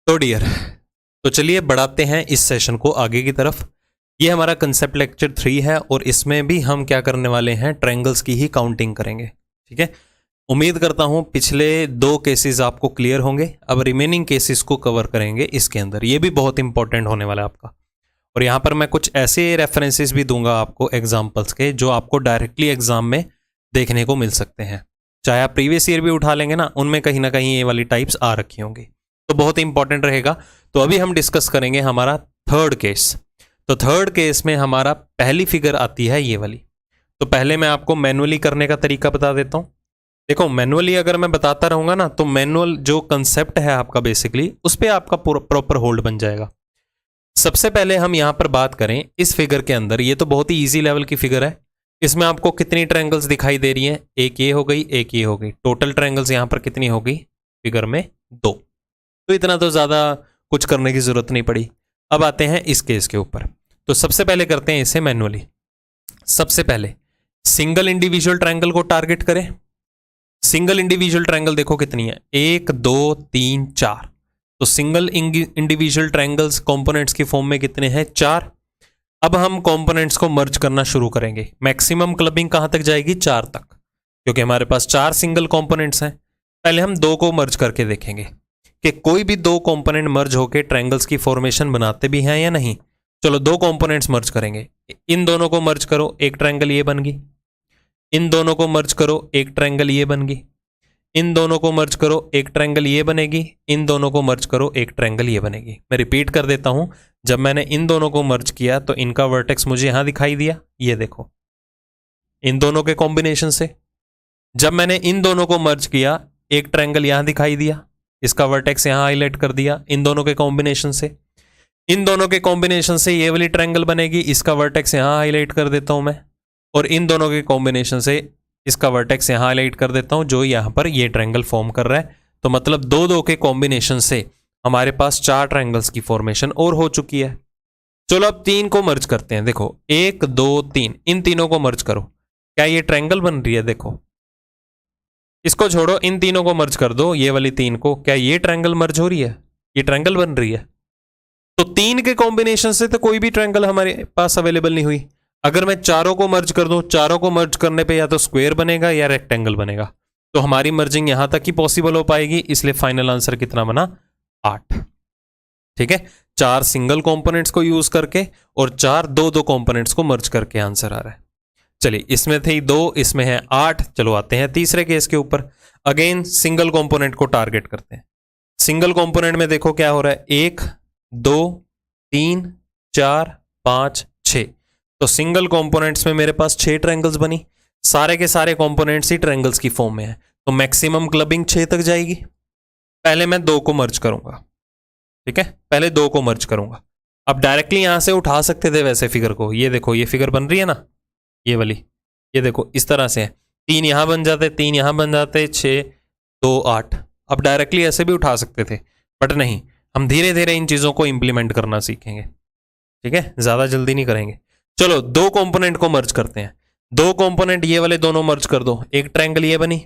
तो डियर, तो चलिए बढ़ाते हैं इस सेशन को आगे की तरफ। ये हमारा कंसेप्ट लेक्चर 3 है और इसमें भी हम क्या करने वाले हैं, ट्रायंगल्स की ही काउंटिंग करेंगे। ठीक है, उम्मीद करता हूं पिछले 2 केसेस आपको क्लियर होंगे। अब रिमेनिंग केसेस को कवर करेंगे इसके अंदर। ये भी बहुत इंपॉर्टेंट होने वाला है आपका। और यहाँ पर मैं कुछ ऐसे रेफरेंसेस भी दूंगा आपको एग्जाम्पल्स के, जो आपको डायरेक्टली एग्जाम में देखने को मिल सकते हैं। चाहे आप प्रीवियस ईयर भी उठा लेंगे ना, उनमें कहीं ना कहीं ये वाली टाइप्स आ रखी होंगी, तो बहुत इंपॉर्टेंट रहेगा। तो अभी हम डिस्कस करेंगे हमारा थर्ड केस। तो थर्ड केस में हमारा पहली फिगर आती है ये वाली। तो पहले मैं आपको मैनुअली करने का तरीका बता देता हूं। देखो, मैनुअली अगर मैं बताता रहूंगा ना, तो मैनुअल जो कंसेप्ट है आपका बेसिकली उस पर आपका प्रॉपर होल्ड बन जाएगा। सबसे पहले हम यहां पर बात करें इस फिगर के अंदर। ये तो बहुत ही ईजी लेवल की फिगर है। इसमें आपको कितनी ट्रायंगल्स दिखाई दे रही हैं? एक ये हो गई, एक ये हो गई। टोटल ट्रायंगल्स यहां पर कितनी हो गई फिगर में? 2। तो इतना तो ज़्यादा कुछ करने की ज़रूरत नहीं पड़ी। अब आते हैं इस केस के ऊपर। तो सबसे पहले करते हैं इसे मैनुअली। सबसे पहले सिंगल इंडिविजुअल ट्रायंगल को टारगेट करें। सिंगल इंडिविजुअल ट्रायंगल देखो कितनी है, 1 2 3 4। तो सिंगल इंडिविजुअल ट्रायंगल्स कंपोनेंट्स की फॉर्म में कितने हैं? 4। अब हम कंपोनेंट्स को मर्ज करना शुरू करेंगे। मैक्सिमम क्लबिंग कहां तक जाएगी? 4 तक, क्योंकि हमारे पास 4 सिंगल कंपोनेंट्स हैं। पहले हम 2 को मर्ज करके देखेंगे कि कोई भी 2 कंपोनेंट मर्ज होकर ट्रायंगल्स की फॉर्मेशन बनाते भी हैं या नहीं। चलो 2 कंपोनेंट्स मर्ज करेंगे। इन दोनों को मर्ज करो, एक ट्रायंगल ये बन गई। इन दोनों को मर्ज करो, एक ट्रायंगल ये बन गई। इन दोनों को मर्ज करो, एक ट्रायंगल ये बनेगी। इन दोनों को मर्ज करो, एक ट्रायंगल ये बनेगी। मैं रिपीट कर देता हूं। जब मैंने इन दोनों को मर्ज किया तो इनका वर्टेक्स मुझे यहां दिखाई दिया, ये देखो, इन दोनों के कॉम्बिनेशन से। जब मैंने इन दोनों को मर्ज किया, एक ट्रायंगल यहां दिखाई दिया, इसका वर्टेक्स यहां हाईलाइट कर दिया इन दोनों के कॉम्बिनेशन से। इन दोनों के कॉम्बिनेशन से ये वाली ट्रायंगल बनेगी, इसका वर्टेक्स यहां हाईलाइट कर देता हूं मैं। और इन दोनों के कॉम्बिनेशन से इसका वर्टेक्स यहां हाईलाइट कर देता हूं, जो यहां पर ये ट्रायंगल फॉर्म कर रहा है। तो मतलब 2 के कॉम्बिनेशन से हमारे पास 4 ट्रायंगल्स की फॉर्मेशन और हो चुकी है। चलो अब 3 को मर्ज करते हैं। देखो 1 2 3, इन तीनों को मर्ज करो। क्या ये ट्रायंगल बन रही है? देखो, इसको छोड़ो, इन तीनों को मर्ज कर दो, ये वाली 3 को। क्या ये ट्रायंगल मर्ज हो रही है? ये ट्रायंगल बन रही है। तो 3 के कॉम्बिनेशन से तो कोई भी ट्रायंगल हमारे पास अवेलेबल नहीं हुई। अगर मैं चारों को मर्ज कर दूं, चारों को मर्ज करने पे या तो स्क्वायर बनेगा या रेक्टेंगल बनेगा। तो हमारी मर्जिंग यहां तक ही पॉसिबल हो पाएगी। इसलिए फाइनल आंसर कितना बना? 8। ठीक है, 4 सिंगल कंपोनेंट्स को यूज करके और 4 दो कंपोनेंट्स को मर्ज करके आंसर आ रहा है। चलिए, इसमें थे 2, इसमें है 8। चलो आते हैं तीसरे केस के ऊपर। अगेन सिंगल कंपोनेंट को टारगेट करते हैं। सिंगल कंपोनेंट में देखो क्या हो रहा है, 1 2 3 4 5 6। तो सिंगल कंपोनेंट्स में मेरे पास 6 ट्रायंगल्स बनी। सारे के सारे कंपोनेंट्स ही ट्रायंगल्स की फॉर्म में है। तो मैक्सिमम क्लबिंग 6 तक जाएगी। पहले मैं 2 को मर्ज करूंगा। ठीक है, पहले 2 को मर्ज करूंगा। अब डायरेक्टली यहां से उठा सकते थे वैसे फिगर को। ये देखो, ये फिगर बन रही है ना, ये वाली। ये देखो इस तरह से है। 3 यहां बन जाते, 3 यहां बन जाते, 6 2 8। अब डायरेक्टली ऐसे भी उठा सकते थे, बट नहीं, हम धीरे धीरे इन चीजों को इंप्लीमेंट करना सीखेंगे। ठीक है, ज्यादा जल्दी नहीं करेंगे। चलो 2 कंपोनेंट को मर्ज करते हैं। 2 कंपोनेंट ये वाले दोनों मर्ज कर दो, एक ट्रायंगल ये बनी।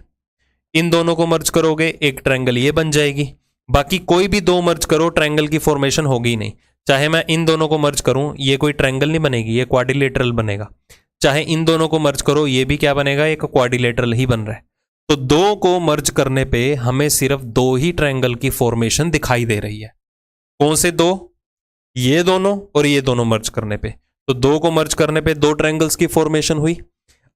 इन दोनों को मर्ज करोगे, एक ट्रायंगल ये बन जाएगी। बाकी कोई भी 2 मर्ज करो, ट्रायंगल की फॉर्मेशन होगी नहीं। चाहे मैं इन दोनों को मर्ज करूं, ये कोई ट्रायंगल नहीं बनेगी, ये क्वाड्रिलेटरल बनेगा। चाहे इन दोनों को मर्ज करो, ये भी क्या बनेगा? एक क्वाड्रिलेटरल ही बन रहा है। तो 2 को मर्ज करने पे हमें सिर्फ 2 ही ट्रायंगल की फॉर्मेशन दिखाई दे रही है। कौन से 2? ये दोनों और ये दोनों मर्ज करने पे। तो 2 को मर्ज करने पे 2 ट्रायंगल्स की फॉर्मेशन हुई।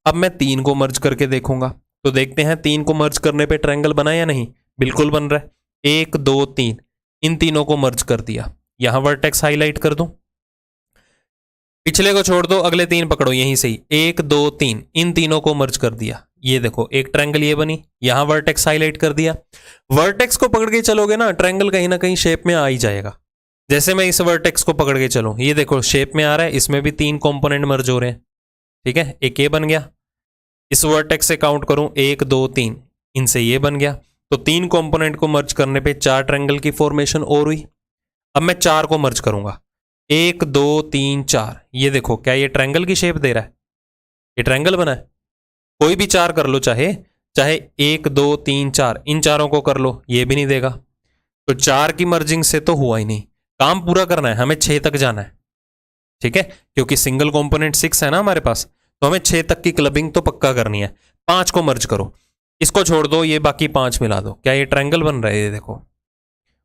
अब मैं 3 को मर्ज करके देखूंगा। तो देखते हैं 3 को मर्ज करने पे ट्रायंगल बना या नहीं। बिल्कुल बन रहा है। 1 2 3, इन तीनों को मर्ज कर दिया। यहां वर्टेक्स हाईलाइट कर दूं, पिछले को छोड़ दो, अगले 3 पकड़ो यहीं से ही। 1 2 3, इन तीनों को मर्ज कर दिया। ये देखो, एक ट्रायंगल ये बनी, यहां वर्टेक्स हाईलाइट कर दिया। वर्टेक्स को पकड़ के चलोगे ना, ट्रायंगल कहीं ना कहीं शेप में आ ही जाएगा। जैसे मैं इस वर्टेक्स को पकड़ के चलूं, ये देखो शेप में आ रहा है। इसमें भी 3 कंपोनेंट मर्ज हो रहे हैं। ठीक है, एक ये बन गया। इस वर्टेक्स से काउंट करूं, 1 2 3, इनसे ये बन गया। तो 3 कंपोनेंट को मर्ज करने पे 4 ट्रायंगल की फॉर्मेशन और हुई। अब मैं 4 को मर्ज करूंगा, 1 2 3 4। ये देखो, क्या ये ट्रायंगल की शेप दे रहा है? ये ट्रायंगल बना है। कोई भी 4 कर लो, चाहे 1 2 3 4, इन चारों को कर लो, ये भी नहीं देगा। तो 4 की मर्जिंग से तो हुआ ही नहीं, काम पूरा करना है, हमें 6 तक जाना है। ठीक है, क्योंकि सिंगल कंपोनेंट 6 है ना हमारे पास, तो हमें 6 तक की क्लबिंग तो पक्का करनी है। 5 को मर्ज करो, इसको छोड़ दो, ये बाकी 5 मिला दो, क्या ये ट्रायंगल बन रहा है? ये देखो,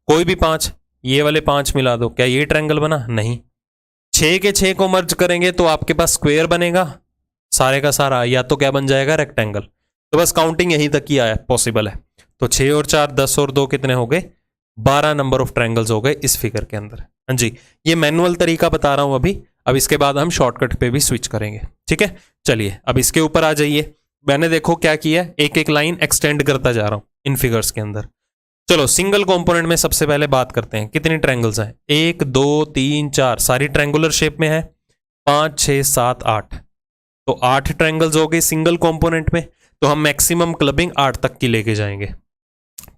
कोई भी 5, ये वाले 5 मिला दो, क्या ये ट्रायंगल बना? नहीं। 6 के 6 को मर्ज करेंगे तो आपके पास स्क्वायर बनेगा सारे का सारा, या तो क्या बन जाएगा? रेक्टेंगल। तो बस काउंटिंग यहीं तक ही आया पॉसिबल है। तो 6 और 4 10 और 2 कितने हो गए? 12 नंबर ऑफ ट्रायंगल्स हो गए इस फिगर के अंदर। हाँ जी, ये मैनुअल तरीका बता रहा हूं अभी, अब इसके बाद हम शॉर्टकट पे भी स्विच करेंगे। ठीक है, चलिए अब इसके ऊपर आ जाइए। मैंने देखो क्या किया, एक एक लाइन एक्सटेंड करता जा रहा हूं इन फिगर्स के अंदर। चलो सिंगल कंपोनेंट में सबसे पहले बात करते हैं, कितनी ट्रायंगल्स हैं? 1 2 3 4, सारी ट्रायंगुलर शेप में है। 5 6 7 8, तो 8 ट्रायंगल्स हो गए सिंगल कंपोनेंट में। तो हम मैक्सिमम क्लबिंग 8 तक की लेके जाएंगे।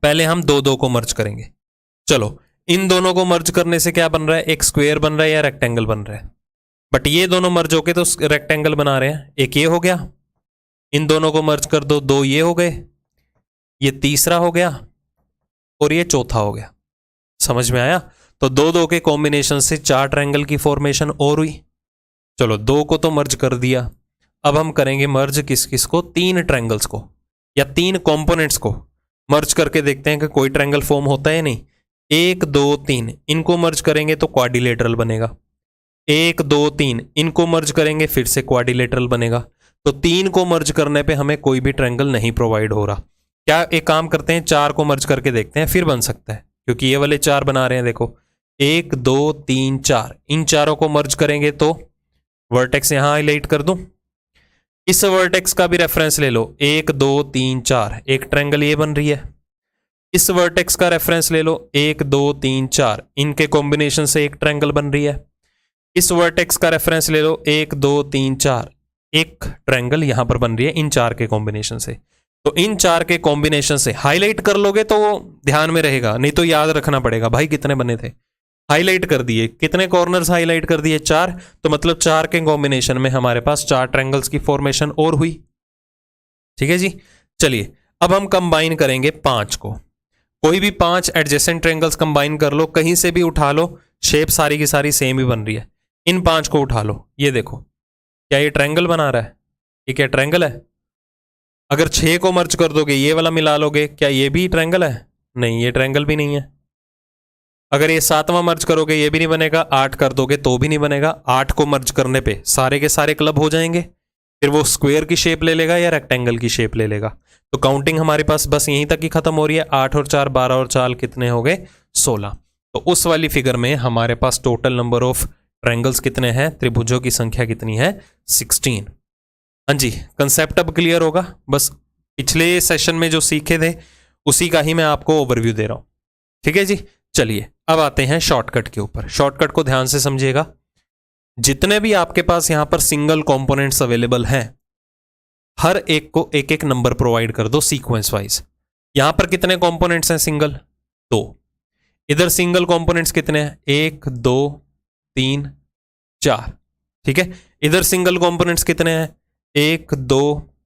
पहले हम 2 2 को मर्ज करेंगे। चलो इन दोनों को मर्ज करने से क्या बन रहा है? एक स्क्वायर बन रहा है या रेक्टेंगल बन रहा है? बट ये दोनों मर्ज होके तो रेक्टेंगल बना रहे हैं। एक ये हो गया, इन दोनों को मर्ज कर दो, 2 ये हो गए, ये तीसरा हो गया और ये चौथा हो गया। समझ में आया? तो 2 2 के कॉम्बिनेशन से 4 ट्रायंगल की फॉर्मेशन और हुई। चलो 2 को तो मर्ज कर दिया, अब हम करेंगे मर्ज किस किस को? 3 ट्रायंगल्स को या 3 कंपोनेंट्स को मर्ज करके देखते हैं कि कोई ट्रायंगल फॉर्म होता है नहीं। 1 2 3 इनको मर्ज करेंगे तो क्वाड्रिलेटरल बनेगा। 1 2 3 इनको मर्ज करेंगे फिर से क्वाड्रिलेटरल बनेगा। तो 3 को मर्ज करने पे हमें कोई भी ट्रायंगल नहीं प्रोवाइड हो रहा। क्या एक काम करते हैं, 4 को मर्ज करके देखते हैं, फिर बन सकता है, क्योंकि ये वाले 4 बना रहे हैं। देखो 1 2 3 4, इन चारों को मर्ज करेंगे तो वर्टेक्स यहां हाईलाइट कर दूं, इस वर्टेक्स का भी रेफरेंस ले लो। 1 2 3 4, एक ट्रायंगल ये बन रही है। इस वर्टेक्स का रेफरेंस ले लो, 1 2 3 4, इनके कॉम्बिनेशन से एक ट्रायंगल बन रही है। इस वर्टेक्स का रेफरेंस ले लो, 1 2 3 4, एक ट्रायंगल यहां पर बन रही है इन 4 के कॉम्बिनेशन से। तो इन 4 के कॉम्बिनेशन से हाईलाइट कर लोगे तो ध्यान में रहेगा, नहीं तो याद रखना पड़ेगा भाई कितने बने थे। हाईलाइट कर दिए, कितने कॉर्नर्स हाईलाइट कर दिए? 4, तो मतलब 4 के कॉम्बिनेशन में हमारे पास 4 ट्रायंगल्स की फॉर्मेशन और हुई। ठीक है जी, चलिए अब हम कंबाइन करेंगे 5 को। कोई भी 5 एडजेसेंट ट्रायंगल्स कंबाइन कर लो, कहीं से भी उठा लो, शेप सारी की सारी सेम ही बन रही है। इन 5 को उठा लो, ये देखो क्या ये ट्रायंगल बना रहा है? ये क्या ट्रायंगल है? अगर 6 को मर्ज कर दोगे, ये वाला मिला लोगे, क्या ये भी ट्रायंगल है? नहीं, ये ट्रायंगल भी नहीं है। अगर ये 7वां मर्ज करोगे ये भी नहीं बनेगा, 8 कर दोगे तो भी नहीं बनेगा। 8 को मर्ज करने पे सारे के सारे क्लब हो जाएंगे, फिर वो स्क्वायर की शेप ले लेगा या रेक्टेंगल की शेप ले लेगा। तो काउंटिंग हमारे पास बस यहीं तक ही खत्म हो रही है। 8 और 4 12 और 4 कितने हो गए? 16। तो उस वाली फिगर में हमारे पास टोटल नंबर ऑफ ट्रायंगल्स कितने हैं? त्रिभुजों की संख्या कितनी है? 16। हाँ जी, कंसेप्ट अब क्लियर होगा। बस पिछले सेशन में जो सीखे थे उसी का ही मैं आपको ओवरव्यू दे रहा हूं। ठीक है जी, चलिए अब आते हैं शॉर्टकट के ऊपर। शॉर्टकट को ध्यान से समझिएगा। जितने भी आपके पास यहां पर सिंगल कंपोनेंट्स अवेलेबल हैं, हर एक को एक एक नंबर प्रोवाइड कर दो सीक्वेंस वाइज। यहां पर कितने कंपोनेंट्स हैं सिंगल? 2। इधर सिंगल कंपोनेंट्स कितने हैं? 1 2 3 4। ठीक है, इधर सिंगल कंपोनेंट्स कितने हैं? 1 2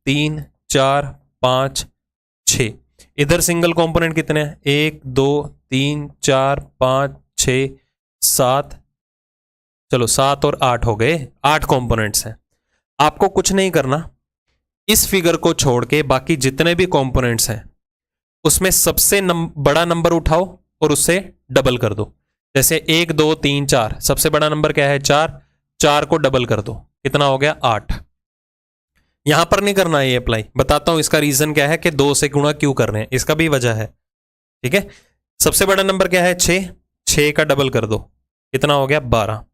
3 4 5 6। इधर सिंगल कंपोनेंट कितने हैं? 1 2 3 4 5 6 7। चलो 7 और 8 हो गए, 8 कंपोनेंट्स हैं। आपको कुछ नहीं करना, इस फिगर को छोड़ के बाकी जितने भी कंपोनेंट्स हैं उसमें सबसे बड़ा नंबर उठाओ और उससे डबल कर दो। जैसे 1 2 3 4, सबसे बड़ा नंबर क्या है? 4। 4 को डबल कर दो, कितना हो गया? 8। यहां पर नहीं करना है ये अप्लाई, बताता हूं इसका रीजन क्या है कि 2 से गुणा क्यों कर रहे हैं, इसका भी वजह है। ठीक है, सबसे बड़ा नंबर क्या है? 6। 6 का डबल कर दो, कितना हो गया? 12।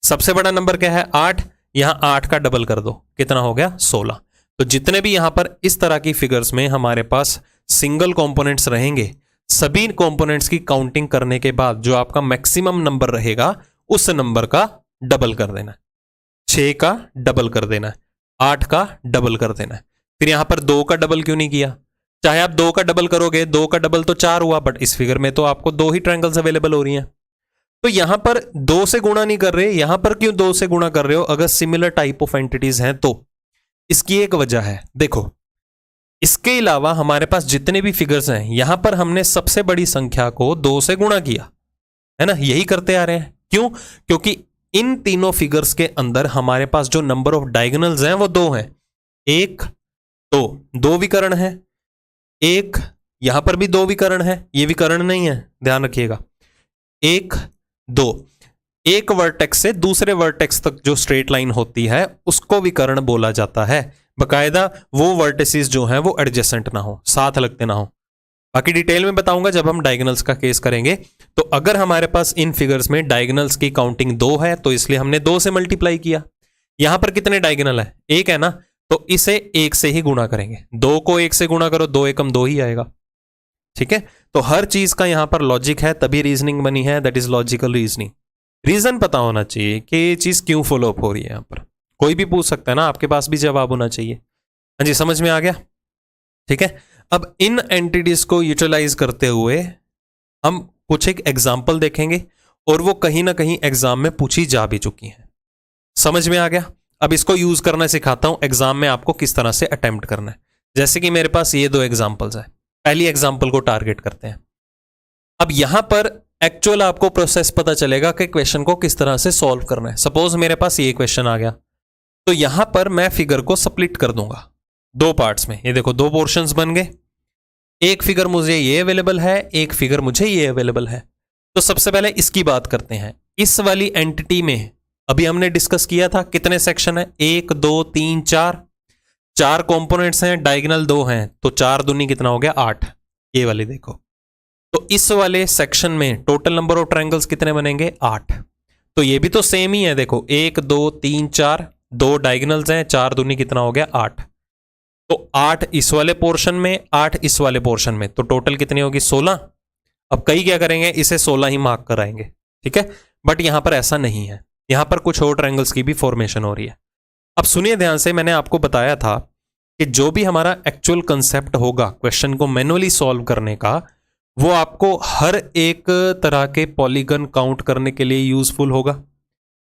सबसे बड़ा नंबर क्या है? 8। यहां 8 का डबल कर दो, कितना हो गया? 16। तो जितने भी यहां पर इस तरह की फिगर्स में हमारे पास सिंगल कंपोनेंट्स रहेंगे, सभी कंपोनेंट्स की काउंटिंग करने के बाद जो आपका मैक्सिमम नंबर रहेगा उस नंबर का डबल कर देना है। 6 का डबल कर देना है, 8 का डबल कर देना है। फिर यहां पर 2 का डबल क्यों नहीं किया? चाहे आप 2 का डबल करोगे, 2 का डबल तो 4 हुआ, बट इस फिगर में तो आपको 2 ही ट्रायंगल्स अवेलेबल हो रही हैं। तो यहां पर 2 से गुणा नहीं कर रहे, यहां पर क्यों 2 से गुणा कर रहे हो? अगर सिमिलर टाइप ऑफ एंटिटीज हैं तो इसकी एक वजह है। देखो इसके अलावा हमारे पास जितने भी फिगर्स हैं यहां पर हमने सबसे बड़ी संख्या को 2 से गुणा किया है ना, यही करते आ रहे हैं। क्यों? क्योंकि इन तीनों फिगर्स के अंदर हमारे पास जो नंबर ऑफ डायगोनल्स हैं वो 2 हैं। 1 2 2 विकर्ण है, एक यहां पर भी 2 विकर्ण है, ये विकर्ण नहीं है, ध्यान रखिएगा। 1 2 एक वर्टेक्स से दूसरे वर्टेक्स तक जो स्ट्रेट लाइन होती है उसको विकर्ण बोला जाता है। बकायदा वो वर्टिसेस जो हैं वो एडजेसेंट ना हो, साथ लगते ना हो। बाकी डिटेल में बताऊंगा जब हम डायगोनल्स का केस करेंगे। तो अगर हमारे पास इन फिगर्स में डायगोनल्स की काउंटिंग 2 है तो इसलिए हमने 2 से मल्टीप्लाई किया। यहां पर कितने डायगोनल है? 1 है ना, तो इसे 1 से ही गुणा करेंगे। 2 को 1 से गुणा करो, 2 एकम 2 ही आएगा। ठीक है, तो हर चीज का यहां पर लॉजिक है, तभी रीजनिंग बनी है, that is logical reasoning. Reason पता होना चाहिए कि ये चीज क्यों फॉलो अप हो रही है। यहां पर कोई भी पूछ सकता है ना, आपके पास भी जवाब होना चाहिए। हाँ जी, समझ में आ गया? ठीक है, अब इन एंटिटीज को यूटिलाइज करते हुए हम कुछ एक एग्जाम्पल देखेंगे और वो कहीं ना कहीं एग्जाम में पूछी जा भी चुकी हैं। समझ में आ गया? अब इसको यूज करना सिखाता हूं एग्जाम में आपको किस तरह से अटेम्प्ट करना है। जैसे कि मेरे पास ये 2 एग्जाम्पल्स हैं, पहली एग्जाम्पल को टारगेट करते हैं। अब यहां पर एक्चुअल आपको प्रोसेस पता चलेगा कि क्वेश्चन को किस तरह से सॉल्व करना है। सपोज मेरे पास ये क्वेश्चन आ गया, तो यहां पर मैं फिगर को स्प्लिट कर दूंगा 2 पार्ट्स में। ये देखो 2 पोर्शंस बन गए। एक फिगर मुझे ये अवेलेबल है, एक फिगर मुझे ये अवेलेबल है। तो सबसे पहले इसकी बात करते हैं। इस वाली एंटिटी में अभी हमने डिस्कस किया था कितने सेक्शन है? 1 2 3 4 कंपोनेंट्स हैं, डायगोनल 2 हैं, तो 4 दूनी कितना हो गया? 8। ये वाली देखो, तो इस वाले सेक्शन में टोटल नंबर ऑफ ट्रायंगल्स कितने बनेंगे? 8। तो ये भी तो सेम ही है, देखो 1 2 3 4, 2 डायगोनल्स हैं, 4 दूनी कितना हो गया? 8। तो 8 इस वाले पोर्शन में, 8 इस वाले पोर्शन में, तो टोटल कितनी होगी? 16। अब कई क्या करेंगे, इसे 16 ही मार्क कराएंगे। ठीक है, बट यहां पर ऐसा नहीं है, यहां पर कुछ और ट्रायंगल्स की भी फॉर्मेशन हो रही है। अब सुनिए ध्यान से, मैंने आपको बताया था कि जो भी हमारा एक्चुअल कंसेप्ट होगा क्वेश्चन को मैनुअली सॉल्व करने का, वो आपको हर एक तरह के पॉलीगन काउंट करने के लिए यूजफुल होगा।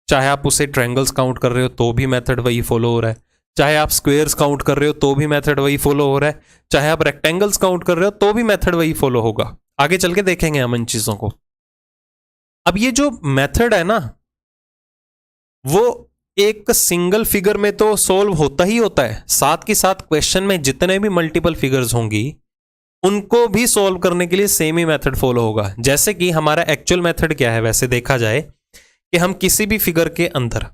चाहे आप उसे ट्रायंगल्स काउंट कर रहे हो तो भी मेथड वही फॉलो हो रहा है, चाहे आप स्क्वायर्स काउंट कर रहे हो तो भी मेथड वही फॉलो हो रहा है, चाहे आप रेक्टेंगल्स काउंट कर रहे हो तो भी मेथड वही फॉलो होगा। आगे चल के देखेंगे हम इन चीजों को। अब ये जो मेथड है ना, वो एक सिंगल फिगर में तो सॉल्व होता ही होता है, साथ के साथ क्वेश्चन में जितने भी मल्टीपल फिगर्स होंगी उनको भी सॉल्व करने के लिए सेम ही मेथड फॉलो होगा। जैसे कि हमारा एक्चुअल मेथड क्या है वैसे देखा जाए कि हम किसी भी फिगर के अंदर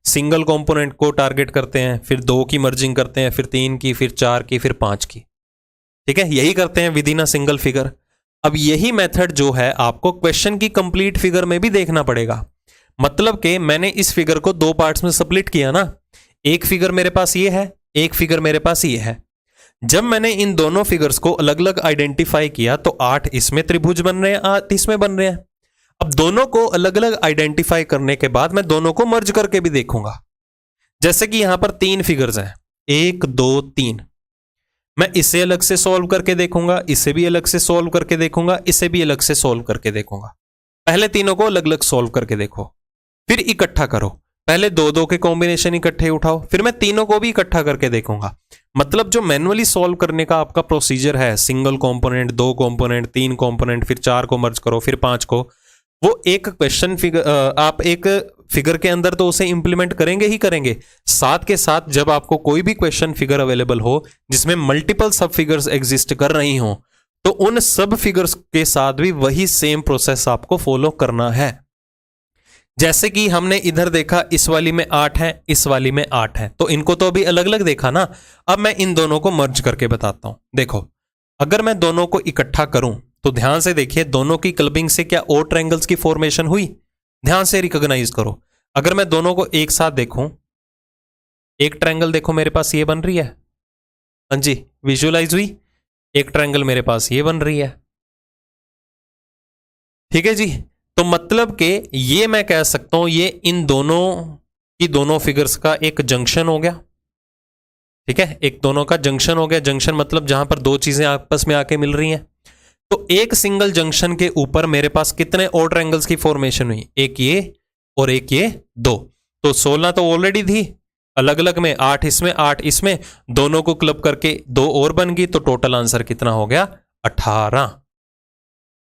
सिंगल कंपोनेंट को टारगेट करते हैं, फिर 2 की मर्जिंग करते हैं, फिर 3 की, फिर 4 की, फिर 5 की। ठीक है, यही करते हैं with in a single figure. अब यही मेथड जो है आपको क्वेश्चन की कंप्लीट फिगर में भी देखना पड़ेगा। मतलब कि मैंने इस फिगर को 2 पार्ट्स में स्प्लिट किया ना, एक फिगर मेरे पास ये है, एक फिगर मेरे पास ये है। जब मैंने इन दोनों फिगर्स को अलग अलग आइडेंटिफाई किया तो 8 इसमें त्रिभुज बन रहे हैं, 8 इसमें बन रहे हैं। अब दोनों को अलग अलग आइडेंटिफाई करने के बाद मैं दोनों को मर्ज करके भी देखूंगा। जैसे कि यहां पर 3 फिगर्स हैं, 1 2 3, मैं इसे अलग से सॉल्व करके देखूंगा, इसे भी अलग से सॉल्व करके देखूंगा, इसे भी अलग से सॉल्व करके देखूंगा। पहले तीनों को अलग अलग सॉल्व करके देखो, फिर इकट्ठा करो। पहले 2-2 के कॉम्बिनेशन इकट्ठे उठाओ, फिर मैं तीनों को भी इकट्ठा करके देखूंगा। मतलब जो मैनुअली सॉल्व करने का आपका प्रोसीजर है, सिंगल कंपोनेंट, 2 कंपोनेंट, 3 कंपोनेंट, फिर 4 को मर्ज करो, फिर 5 को, वो एक क्वेश्चन फिगर आप एक फिगर के अंदर तो उसे इंप्लीमेंट करेंगे ही करेंगे। साथ के साथ जब आपको कोई भी क्वेश्चन फिगर अवेलेबल हो जिसमें मल्टीपल सब फिगर्स एग्जिस्ट कर रही हो, तो उन सब फिगर्स के साथ भी वही सेम प्रोसेस आपको फॉलो करना है। जैसे कि हमने इधर देखा, इस वाली में 8 है, इस वाली में 8 है, तो इनको तो अभी अलग अलग देखा ना। अब मैं इन दोनों को मर्ज करके बताता हूं। देखो, अगर मैं दोनों को इकट्ठा करूं तो ध्यान से देखिए, दोनों की क्लबिंग से क्या और ट्रायंगल्स की फॉर्मेशन हुई? ध्यान से रिकॉग्नाइज करो। अगर मैं दोनों को एक साथ देखूं, एक ट्रायंगल देखो मेरे पास ये बन रही है, हाँ जी विजुअलाइज हुई। एक ट्रायंगल मेरे पास ये बन रही है। ठीक है जी, तो मतलब कि ये मैं कह सकता हूं ये इन दोनों की दोनों फिगर्स का एक जंक्शन हो गया। ठीक है, एक दोनों का जंक्शन हो गया। जंक्शन मतलब जहां पर 2 चीजें आपस में आके मिल रही हैं। तो एक सिंगल जंक्शन के ऊपर मेरे पास कितने और ट्रायंगल्स की फॉर्मेशन हुई? एक ये और एक ये, 2। तो 16 तो ऑलरेडी थी, अलग अलग में 8 इसमें 8 इसमें, दोनों को क्लब करके 2 और बन गई, तो टोटल आंसर कितना हो गया? 18।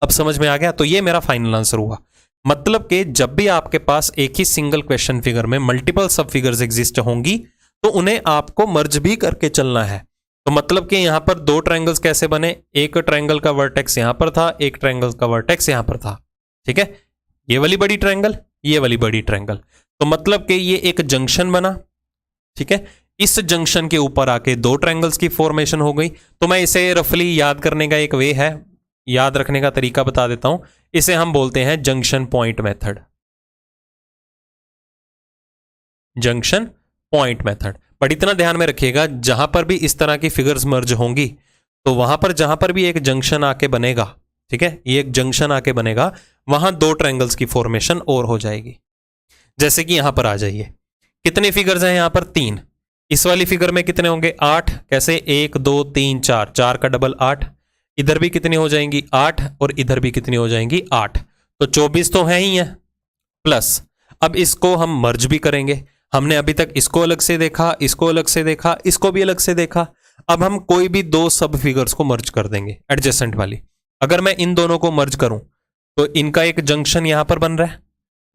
अब समझ में आ गया? तो ये मेरा फाइनल आंसर हुआ। मतलब कि जब भी आपके पास एक ही सिंगल क्वेश्चन फिगर में मल्टीपल सब फिगर्स एग्जिस्ट होंगी तो उन्हें आपको मर्ज भी करके चलना है। तो मतलब कि यहां पर 2 ट्रायंगल्स कैसे बने? एक ट्रायंगल का वर्टेक्स यहां पर था, एक ट्रायंगल का वर्टेक्स यहां पर था। ठीक है, ये वाली बड़ी ट्रायंगल, ये वाली बड़ी ट्रायंगल। तो मतलब कि ये एक जंक्शन बना। ठीक है, इस जंक्शन के ऊपर आके 2 ट्रायंगल्स की फॉर्मेशन हो गई। तो मैं इसे रफली याद करने का एक वे है, याद रखने का तरीका बता देता हूं। इसे हम बोलते हैं junction point method. Junction point method. But इतना ध्यान में रखिएगा, जहां पर भी इस तरह की फिगर्स मर्ज होंगी तो वहां पर जहां पर भी एक जंक्शन आके बनेगा, ठीक है, ये एक जंक्शन आके बनेगा, वहां 2 ट्रायंगल्स की फॉर्मेशन और हो जाएगी। जैसे कि यहां पर आ जाइए, कितने फिगर्स हैं यहां पर? 3। इस वाली फिगर में कितने होंगे? 8। कैसे? 1 2 3 4, 4 का डबल 8। इधर भी कितनी हो जाएंगी? 8। और इधर भी कितनी हो जाएंगी? 8। तो 24 तो है ही है, प्लस अब इसको हम मर्ज भी करेंगे। हमने अभी तक इसको अलग से देखा, इसको अलग से देखा, इसको भी अलग से देखा। अब हम कोई भी 2 सब फिगर्स को मर्ज कर देंगे एडजेसेंट वाली। अगर मैं इन दोनों को मर्ज करूं तो इनका एक जंक्शन यहां पर बन रहा है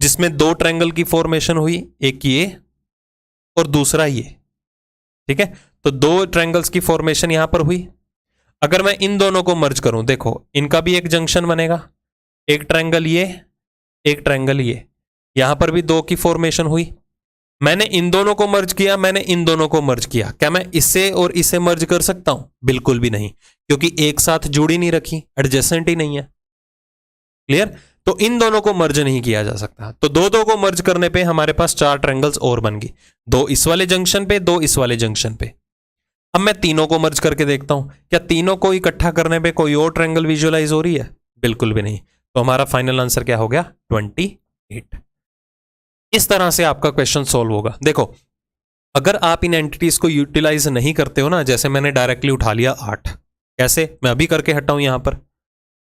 जिसमें 2 ट्रायंगल की फॉर्मेशन हुई, एक ये और दूसरा ये। ठीक है, तो 2 ट्रायंगल्स की फॉर्मेशन यहां पर हुई। अगर मैं इन दोनों को मर्ज करूं, देखो इनका भी एक जंक्शन बनेगा, एक ट्रायंगल ये, एक ट्रायंगल ये, यहां पर भी 2 की फॉर्मेशन हुई। मैंने इन दोनों को मर्ज किया, मैंने इन दोनों को मर्ज किया। क्या मैं इससे और इसे मर्ज कर सकता हूं? बिल्कुल भी नहीं, क्योंकि एक साथ जुड़ी नहीं रखी, एडजेसेंट ही नहीं है। क्लियर? तो इन दोनों को मर्ज नहीं किया जा सकता। तो 2 को मर्ज करने पे हमारे पास 4 ट्रायंगल्स और बन गई, 2 इस वाले जंक्शन पे, 2 इस वाले जंक्शन पे। अब मैं तीनों को मर्ज करके देखता हूं, क्या तीनों को इकट्ठा करने पे कोई और ट्रायंगल विजुअलाइज हो रही है? बिल्कुल भी नहीं। तो हमारा फाइनल आंसर क्या हो गया? 28। इस तरह से आपका क्वेश्चन सॉल्व होगा। देखो, अगर आप इन एंटिटीज को यूटिलाइज नहीं करते हो ना, जैसे मैंने डायरेक्टली उठा लिया 8, कैसे? मैं अभी करके हटा हूं यहां पर,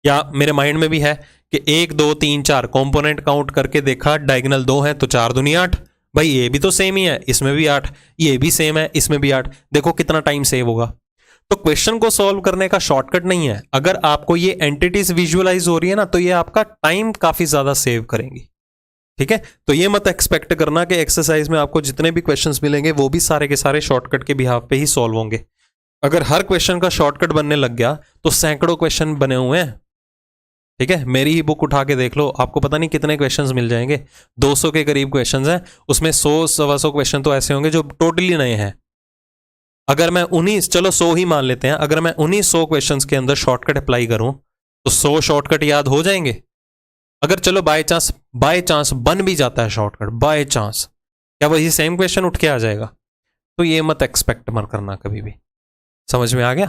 या मेरे माइंड में भी है कि 1 2 3 4 कंपोनेंट काउंट करके देखा, डायगोनल 2 है तो 4 दूनी 8। भाई ये भी तो सेम ही है, इसमें भी 8, ये भी सेम है, इसमें भी 8। देखो कितना टाइम सेव होगा। तो क्वेश्चन को सॉल्व करने का शॉर्टकट नहीं है। अगर आपको ये एंटिटीज विजुअलाइज हो रही है ना, तो ये आपका टाइम काफी ज्यादा सेव करेंगी। ठीक है, तो ये मत एक्सपेक्ट करना कि एक्सरसाइज में आपको जितने भी क्वेश्चंस मिलेंगे वो भी सारे के सारे शॉर्टकट के बिहाफ पे ही सॉल्व होंगे। अगर हर क्वेश्चन का शॉर्टकट बनने लग गया तो सैकड़ों क्वेश्चन बने हुए हैं। ठीक है, मेरी ही बुक उठा के देख लो, आपको पता नहीं कितने क्वेश्चंस मिल जाएंगे। 200 के करीब क्वेश्चंस हैं, उसमें 100-125 क्वेश्चन तो ऐसे होंगे जो टोटली नए हैं। अगर मैं 19, चलो 100 ही मान लेते हैं, अगर मैं 100 क्वेश्चंस के अंदर शॉर्टकट अप्लाई करूं तो 100 शॉर्टकट याद हो जाएंगे। अगर चलो बाय चांस बन भी जाता है शॉर्टकट, बाय चांस, क्या वही सेम क्वेश्चन उठ के आ जाएगा? तो ये मत एक्सपेक्ट मत करना कभी भी। समझ में आ गया?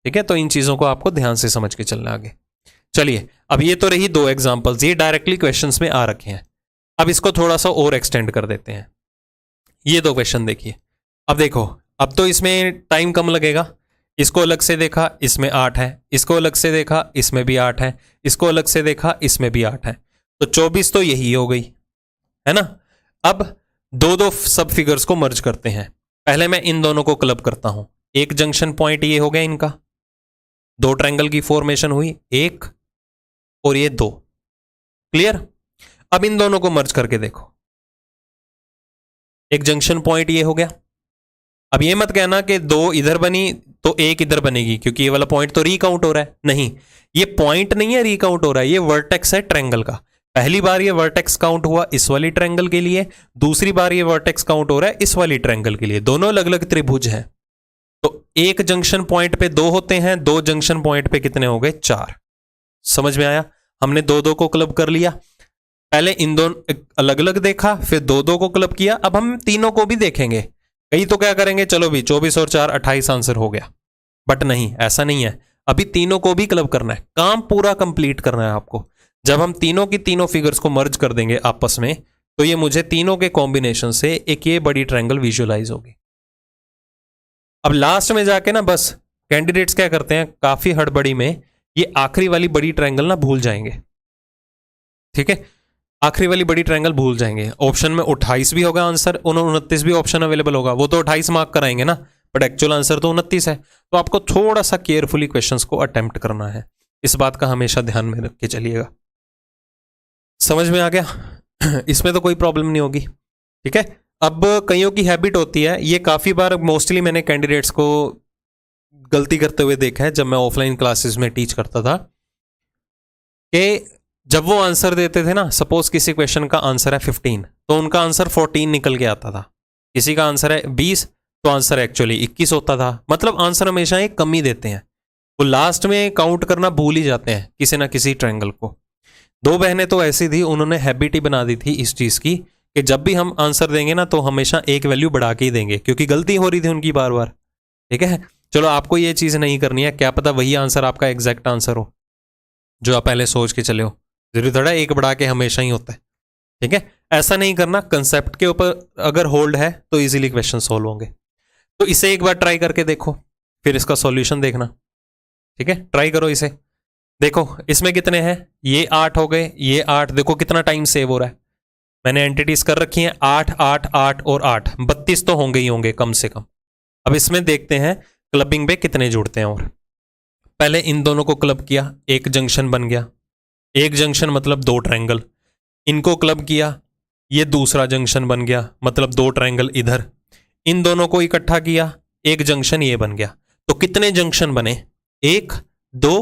ठीक है, तो इन चीजों को आपको ध्यान से समझ के चलना आगे। चलिए, अब ये तो रही 2 एग्जांपल्स, ये डायरेक्टली क्वेश्चंस में आ रखे हैं। अब इसको थोड़ा सा और एक्सटेंड कर देते हैं। ये 2 क्वेश्चन देखिए। अब देखो, अब तो इसमें टाइम कम लगेगा। इसको अलग से देखा, इसमें 8 है, इसको अलग से देखा, इसमें भी 8 है, इसको अलग से देखा, इसमें भी 8 है, तो 24 तो यही हो गई, है ना? अब 2 सब फिगर्स को मर्ज करते हैं। पहले मैं इन दोनों को क्लब करता हूं। एक जंक्शन पॉइंट ये हो गया इनका, 2 ट्रायंगल की फॉर्मेशन हुई, 1 और ये 2। क्लियर? अब इन दोनों को मर्ज करके देखो, एक जंक्शन पॉइंट ये हो गया। अब ये मत कहना कि 2 इधर बनी तो 1 इधर बनेगी, क्योंकि ये वाला पॉइंट तो रीकाउंट हो रहा है। नहीं, ये पॉइंट नहीं है रीकाउंट हो रहा है, ये वर्टेक्स है ट्रायंगल का। पहली बार ये वर्टेक्स काउंट हुआ इस वाली ट्रायंगल के लिए, दूसरी बार ये वर्टेक्स काउंट हो रहा है इस वाली ट्रायंगल के लिए। दोनों अलग अलग त्रिभुज हैं, तो एक जंक्शन पॉइंट पे 2 होते हैं, 2 जंक्शन पॉइंट पे कितने हो गए? 4। समझ में आया? हमने 2 को क्लब कर लिया। पहले इन दोनों अलग अलग देखा, फिर 2 को क्लब किया। अब हम तीनों को भी देखेंगे। कई तो क्या करेंगे, चलो भी 24 और 4 28 आंसर हो गया। बट नहीं, ऐसा नहीं है। अभी तीनों को भी क्लब करना है, काम पूरा कंप्लीट करना है आपको। जब हम तीनों की तीनों फिगर्स को मर्ज कर देंगे आपस में, तो ये मुझे तीनों के कॉम्बिनेशन से एक ये बड़ी ट्रायंगल विजुअलाइज होगी। अब लास्ट में जाके ना बस कैंडिडेट्स क्या करते हैं, काफी हड़बड़ी में ये आखिरी वाली बड़ी ट्रायंगल ना भूल जाएंगे। ठीक है, आखिरी वाली बड़ी ट्रायंगल भूल जाएंगे। ऑप्शन में 28 भी होगा आंसर, 29 भी ऑप्शन अवेलेबल होगा, वो तो 28 मार्क कराएंगे ना, बट एक्चुअल आंसर तो 29 है। तो आपको थोड़ा सा केयरफुली क्वेश्चंस को अटेम्प्ट करना है, इस बात का हमेशा ध्यान में रख के चलिएगा। समझ में आ गया? इसमें तो कोई प्रॉब्लम नहीं होगी, ठीक है। अब कईयों की हैबिट होती है, ये काफ़ी बार मोस्टली मैंने कैंडिडेट्स को गलती करते हुए देखा है जब मैं ऑफलाइन क्लासेस में टीच करता था, कि जब वो आंसर देते थे ना, सपोज किसी क्वेश्चन का आंसर है 15 तो उनका आंसर 14 निकल के आता था, किसी का आंसर है 20 तो आंसर एक्चुअली 21 होता था। मतलब आंसर हमेशा एक कम ही देते हैं, वो लास्ट में काउंट करना भूल ही जाते हैं किसी ना किसी ट्रायंगल को। दो बहनें तो ऐसी थी, उन्होंने हैबिट ही बना दी थी इस चीज़ की कि जब भी हम आंसर देंगे ना तो हमेशा एक वैल्यू बढ़ा के ही देंगे, क्योंकि गलती हो रही थी उनकी बार बार, ठीक है। चलो आपको ये चीज़ नहीं करनी है, क्या पता वही आंसर आपका एग्जैक्ट आंसर हो जो आप पहले सोच के चले हो, जरूरी थोड़ा एक बढ़ा के हमेशा ही होता है, ठीक है। ऐसा नहीं करना, कंसेप्ट के ऊपर अगर होल्ड है तो इजीली क्वेश्चन सॉल्व होंगे। तो इसे एक बार ट्राई करके देखो, फिर इसका सॉल्यूशन देखना, ठीक है। ट्राई करो इसे, देखो इसमें कितने हैं, ये 8 हो गए, ये 8, देखो कितना टाइम सेव हो रहा है। मैंने एंटिटीज कर रखी हैं 8 8 8 और 8, 32 तो होंगे ही होंगे कम से कम। अब इसमें देखते हैं क्लबिंग पे कितने जुड़ते हैं। और पहले इन दोनों को क्लब किया, एक जंक्शन बन गया, एक जंक्शन मतलब 2 ट्रायंगल, इनको क्लब किया, ये दूसरा जंक्शन बन गया, मतलब 2 ट्रायंगल इधर, इन दोनों को इकट्ठा किया, एक जंक्शन ये बन गया। तो कितने जंक्शन बने, 1 2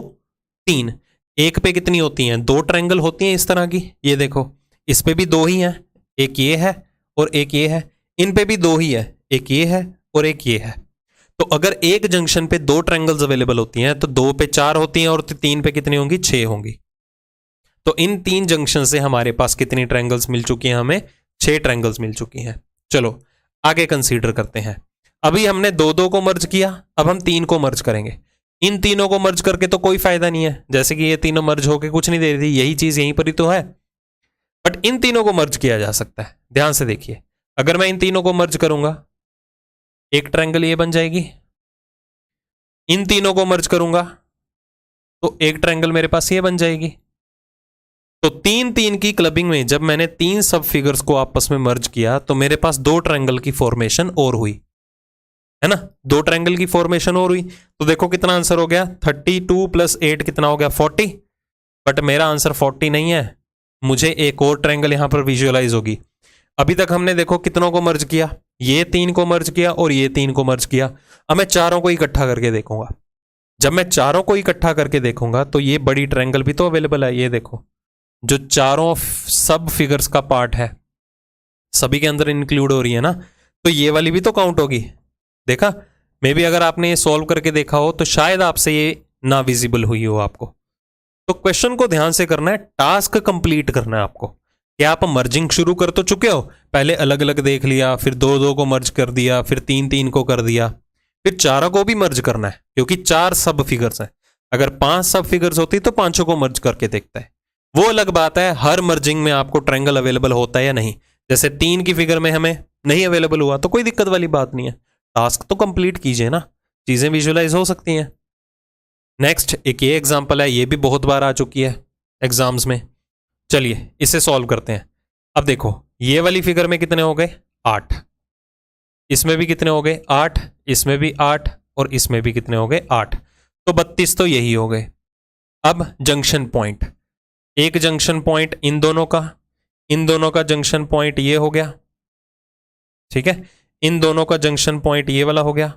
3, एक पे कितनी होती हैं, 2 ट्रायंगल होती हैं इस तरह की, ये देखो इस पे भी 2 ही हैं, एक ये है और एक ये है, इन पे भी 2 ही है, एक ये है और एक ये है। तो अगर एक जंक्शन पे 2 ट्रायंगल्स अवेलेबल होती हैं तो 2 पे 4 होती हैं और 3 पे कितनी होंगी, 6 होंगी। तो इन 3 जंक्शन से हमारे पास कितनी ट्रायंगल्स मिल चुकी हैं, हमें 6 ट्रायंगल्स मिल चुकी हैं। चलो आगे कंसीडर करते हैं। अभी हमने 2 को मर्ज किया, अब हम 3 को मर्ज करेंगे। इन तीनों को मर्ज करके तो कोई फायदा नहीं है, जैसे कि ये तीनों मर्ज होके कुछ नहीं दे रही थी, यही चीज यहीं पर ही तो है, बट इन तीनों को मर्ज किया जा सकता है। ध्यान से देखिए, अगर मैं इन तीनों को मर्ज करूंगा एक ट्रायंगल ये बन जाएगी, इन तीनों को मर्ज करूंगा तो एक ट्रायंगल मेरे पास ये बन जाएगी। तो 3 की क्लबिंग में जब मैंने 3 सब फिगर्स को आपस में मर्ज किया तो मेरे पास 2 ट्रायंगल की फॉर्मेशन और हुई, है ना, 2 ट्रायंगल की फॉर्मेशन और हुई। तो देखो कितना आंसर हो गया, 32 + 8 कितना हो गया, 40। बट मेरा आंसर 40 नहीं है, मुझे एक और ट्रायंगल यहां पर विजुअलाइज होगी। अभी तक हमने देखो कितनों को मर्ज किया, ये 3 को मर्ज किया और ये 3 को मर्ज किया। अब मैं चारों को इकट्ठा करके देखूंगा, जब मैं चारों को इकट्ठा करके देखूंगा तो ये बड़ी ट्रायंगल भी तो अवेलेबल है, ये देखो जो चारों सब फिगर्स का पार्ट है सभी के अंदर इंक्लूड हो रही है ना, तो ये वाली भी तो काउंट होगी। देखा, मे बी अगर आपने ये सॉल्व करके देखा हो तो शायद आपसे ये ना विजिबल हुई हो आपको। तो क्वेश्चन को ध्यान से करना है, टास्क कंप्लीट करना है आपको। क्या आप मर्जिंग शुरू कर तो चुके हो, पहले अलग अलग देख लिया, फिर 2 को मर्ज कर दिया, फिर 3 को कर दिया, फिर चारों को भी मर्ज करना है क्योंकि 4 सब फिगर्स हैं। अगर 5 सब फिगर्स होती तो 5 को मर्ज करके देखता है, वो अलग बात है। हर मर्जिंग में आपको ट्रायंगल अवेलेबल होता है या नहीं, जैसे 3 की फिगर में हमें नहीं अवेलेबल हुआ तो कोई दिक्कत वाली बात नहीं है, टास्क तो कंप्लीट कीजिए ना, चीजें विजुअलाइज हो सकती हैं। नेक्स्ट एक ये एग्जांपल है, ये भी बहुत बार आ चुकी है एग्जाम्स में। चलिए इसे सॉल्व करते हैं। अब देखो ये वाली फिगर में कितने हो गए, 8, इसमें भी कितने हो गए 8, इसमें भी 8 और इसमें भी कितने हो गए 8, तो 32 तो यही हो गए। अब जंक्शन पॉइंट, एक जंक्शन पॉइंट इन दोनों का जंक्शन पॉइंट ये हो गया, ठीक है, इन दोनों का जंक्शन पॉइंट ये वाला हो गया,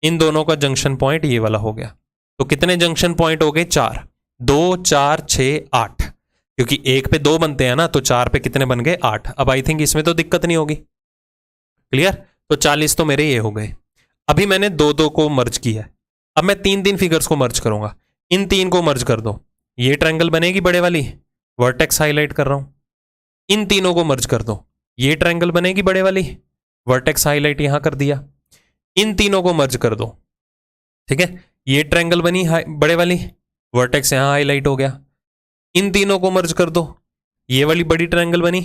इन दोनों का जंक्शन पॉइंट ये वाला हो गया। तो कितने जंक्शन पॉइंट हो गए, 4, 2 4 6 8, क्योंकि एक पे 2 बनते हैं ना, तो 4 पे कितने बन गए 8। अब आई थिंक इसमें तो दिक्कत नहीं होगी, क्लियर। तो 40 तो मेरे ये हो गए। अभी मैंने 2 को मर्ज किया है, अब मैं 3 फिगर्स को मर्ज करूंगा, इन 3 को मर्ज कर दो, ये ट्रायंगल बनेगी बड़े वाली, वर्टेक्स हाईलाइट कर रहा हूं। इन तीनों को मर्ज कर दो, ये ट्रायंगल बनेगी बड़े वाली, वर्टेक्स हाईलाइट यहां कर दिया। इन तीनों को मर्ज कर दो, ठीक है, ये ट्रायंगल बनी बड़े वाली, वर्टेक्स यहां हाईलाइट हो गया। इन तीनों को मर्ज कर दो, ये वाली बड़ी ट्रायंगल बनी,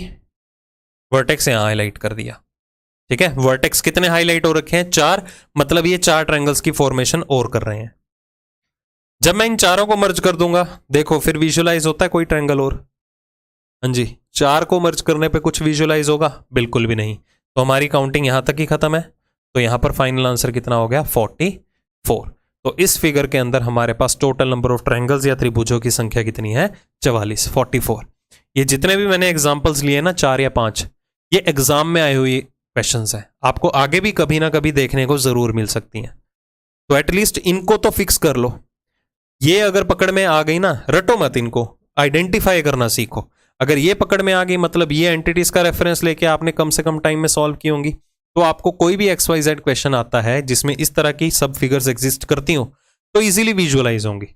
वर्टेक्स यहां हाईलाइट कर दिया, ठीक है। वर्टेक्स कितने हाईलाइट हो रखे हैं, 4, मतलब ये 4 ट्रायंगल्स की फॉर्मेशन और कर रहे हैं। जब मैं इन चारों को मर्ज कर दूंगा, देखो फिर विजुअलाइज होता है कोई ट्रायंगल और, हाँ जी, 4 को मर्ज करने पे कुछ विजुअलाइज होगा? बिल्कुल भी नहीं। तो हमारी काउंटिंग यहाँ तक ही खत्म है। तो यहाँ पर फाइनल आंसर कितना हो गया? 44। तो इस फिगर के अंदर हमारे पास टोटल नंबर ऑफ ट्रायंगल्स या त्रिभुजों की संख्या कितनी है? 44, 44। ये जितने भी मैंने एग्जाम्पल्स लिए ना, 4 या 5, ये एग्जाम में आई हुई क्वेश्चंस हैं, आपको आगे भी कभी ना कभी देखने को जरूर मिल सकती हैं। तो एटलीस्ट इनको तो फिक्स कर लो। ये अगर पकड़ में आ गई ना, रटो मत, इनको आइडेंटिफाई करना सीखो। अगर ये पकड़ में आ गई, मतलब ये एंटिटीज का रेफरेंस लेके आपने कम से कम टाइम में सॉल्व की होंगी, तो आपको कोई भी XYZ क्वेश्चन आता है जिसमें इस तरह की सब फिगर्स एग्जिस्ट करती हो, तो इजीली विजुअलाइज होंगी।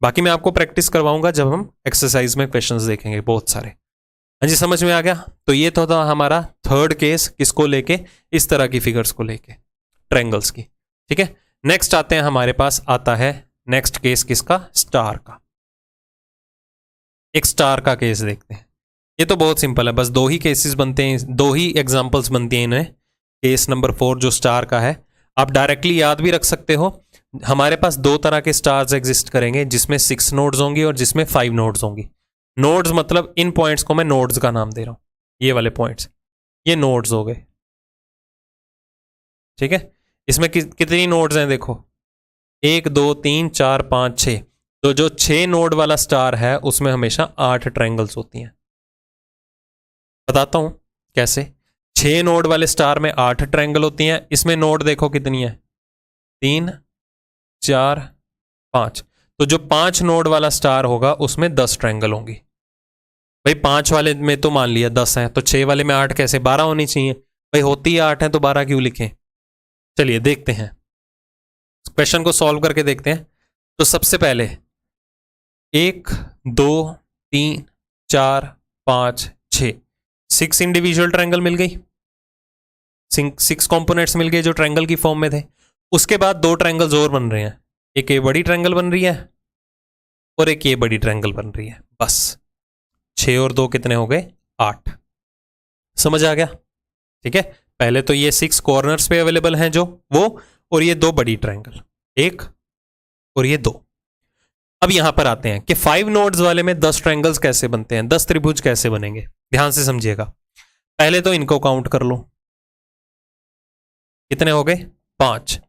बाकी मैं आपको प्रैक्टिस करवाऊंगा जब हम एक्सरसाइज में क्वेश्चंस देखेंगे बहुत सारे। हाँ जी, समझ में आ गया? तो ये तो था हमारा थर्ड केस, किसको लेके? इस तरह की फिगर्स को लेके, ट्रायंगल्स की। ठीक है, नेक्स्ट आते हैं, हमारे पास आता है नेक्स्ट केस किसका? स्टार का। एक स्टार का केस देखते हैं। ये तो बहुत सिंपल है, बस 2 ही केसेस बनते हैं, 2 ही एग्जांपल्स बनती हैं इन्हें। केस नंबर 4 जो स्टार का है, आप डायरेक्टली याद भी रख सकते हो। हमारे पास 2 तरह के स्टार्स एग्जिस्ट करेंगे, जिसमें 6 नोड्स होंगी और जिसमें 5 नोड्स होंगी। नोड्स मतलब इन पॉइंट्स को मैं नोड्स का नाम दे रहा हूं, ये वाले पॉइंट्स, ये नोड्स हो गए। ठीक है, इसमें कितनी नोड्स हैं? देखो, 1 2 3 4 5 6। तो जो 6 नोड वाला स्टार है उसमें हमेशा 8 ट्रायंगल्स होती हैं। बताता हूं कैसे। 6 नोड वाले स्टार में 8 ट्रायंगल होती हैं। इसमें नोड देखो कितनी है? 3 4 5। तो जो 5 नोड वाला स्टार होगा उसमें 10 ट्रायंगल होंगी। भाई 5 वाले में तो मान लिया 10 है, तो 6 वाले में 8 कैसे? 12 होनी चाहिए। भाई होती ही 8 है तो 12 क्यों लिखें? चलिए देखते हैं, क्वेश्चन को सॉल्व करके देखते हैं। तो सबसे पहले 1 2 3 4 5 6, 6 इंडिविजुअल ट्रायंगल मिल गई, 6 कंपोनेंट्स मिल गए जो ट्रायंगल की फॉर्म में थे। उसके बाद 2 ट्रायंगल्स और बन रहे हैं, एक ये बड़ी ट्रायंगल बन रही है और एक ये बड़ी ट्रायंगल बन रही है। बस 6 और 2 कितने हो गए? 8। समझ आ गया? ठीक है, पहले तो ये 6 कॉर्नर्स पे अवेलेबल हैं जो वो, और ये 2 बड़ी ट्रायंगल, 1 और ये 2। अब यहां पर आते हैं कि 5 नोड्स वाले में 10 ट्रायंगल्स कैसे बनते हैं, 10 त्रिभुज कैसे बनेंगे। ध्यान से समझिएगा। पहले तो इनको काउंट कर लो, कितने हो गए? 5।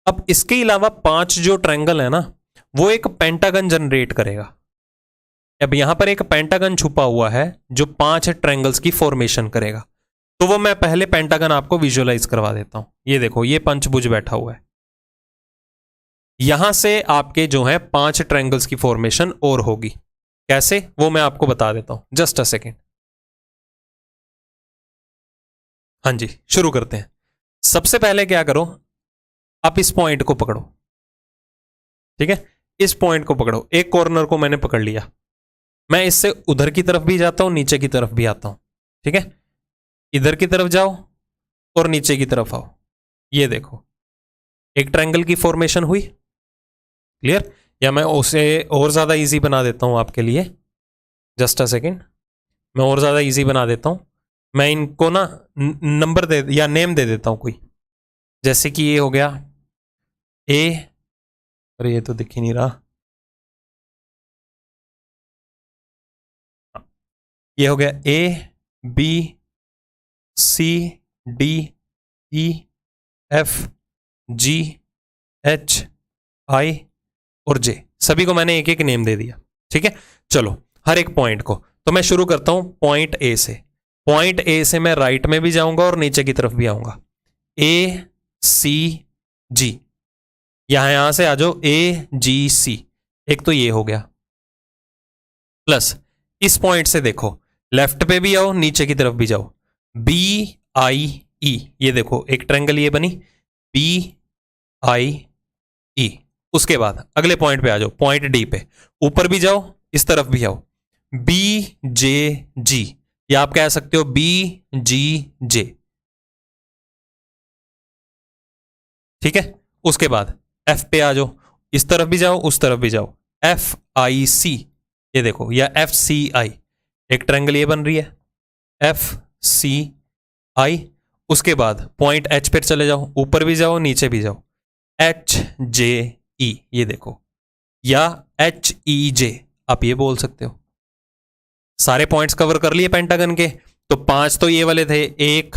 अब इसके अलावा 5 जो ट्रायंगल है ना, वो एक पेंटागन जनरेट करेगा। अब यहां पर एक पेंटागन छुपा हुआ है जो 5 ट्रायंगल्स की फॉर्मेशन करेगा। तो वो मैं पहले पेंटागन आपको विजुअलाइज करवा देता हूं। ये देखो, ये पंचभुज बैठा हुआ है। यहां से आपके जो है 5 ट्रायंगल्स की फॉर्मेशन और होगी। कैसे, वो मैं आपको बता देता हूं, जस्ट अ सेकेंड। हाँ जी, शुरू करते हैं। सबसे पहले क्या करो, आप इस पॉइंट को पकड़ो। ठीक है, इस पॉइंट को पकड़ो, एक कॉर्नर को मैंने पकड़ लिया। मैं इससे उधर की तरफ भी जाता हूं, नीचे की तरफ भी आता हूं। ठीक है, इधर की तरफ जाओ और नीचे की तरफ आओ। ये देखो, एक ट्रायंगल की फॉर्मेशन हुई। क्लियर? या मैं उसे और ज्यादा इजी बना देता हूं आपके लिए, जस्ट अ सेकेंड, मैं और ज्यादा इजी बना देता हूं। मैं इनको ना नंबर दे या नेम दे देता हूं कोई, जैसे कि ये हो गया ए, अरे ये तो दिख ही नहीं रहा, ये हो गया A B C D E F G H I और जे, सभी को मैंने एक एक नेम दे दिया। ठीक है, चलो हर एक पॉइंट को। तो मैं शुरू करता हूं पॉइंट ए से। पॉइंट ए से मैं राइट में भी जाऊंगा और नीचे की तरफ भी आऊंगा। ए सी जी, यहां से आ जाओ, ए जी सी, एक तो ये हो गया। प्लस इस पॉइंट से देखो, लेफ्ट पे भी आओ, नीचे की तरफ भी जाओ, बी आई ई, ये देखो एक ट्रायंगल ये बनी, बी आई ई। उसके बाद अगले पॉइंट पे आ जाओ, पॉइंट डी पे, ऊपर भी जाओ, इस तरफ भी आओ, बी जे जी, या आप कह सकते हो बी जी जे। ठीक है, उसके बाद एफ पे आ जाओ, इस तरफ भी जाओ, उस तरफ भी जाओ, एफ आई सी, ये देखो, या एफ सी आई, एक ट्रायंगल ये बन रही है, एफ सी आई। उसके बाद पॉइंट एच पे चले जाओ, ऊपर भी जाओ, नीचे भी जाओ, एच जे ई, ये देखो, या एच ई जे, आप ये बोल सकते हो। सारे पॉइंट्स कवर कर लिए पेंटागन के। तो 5 तो ये वाले थे, 1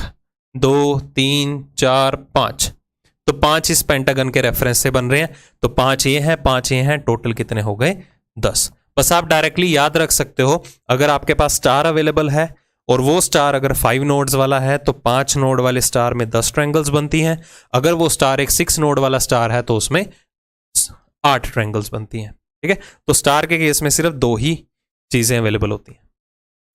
2 3 4 5, तो 5 इस पेंटागन के रेफरेंस से बन रहे हैं। तो 5 ये हैं, 5 ये हैं, टोटल कितने हो गए? 10। बस आप डायरेक्टली याद रख सकते हो, अगर आपके पास स्टार अवेलेबल है और वो स्टार अगर 5 नोड्स वाला है तो 5 नोड वाले स्टार में 10 ट्रायंगल्स बनती हैं। अगर वो स्टार एक 6 नोड वाला स्टार है तो उसमें 8 ट्रायंगल्स बनती हैं। ठीक है, तो स्टार के केस में सिर्फ 2 ही चीजें अवेलेबल होती हैं।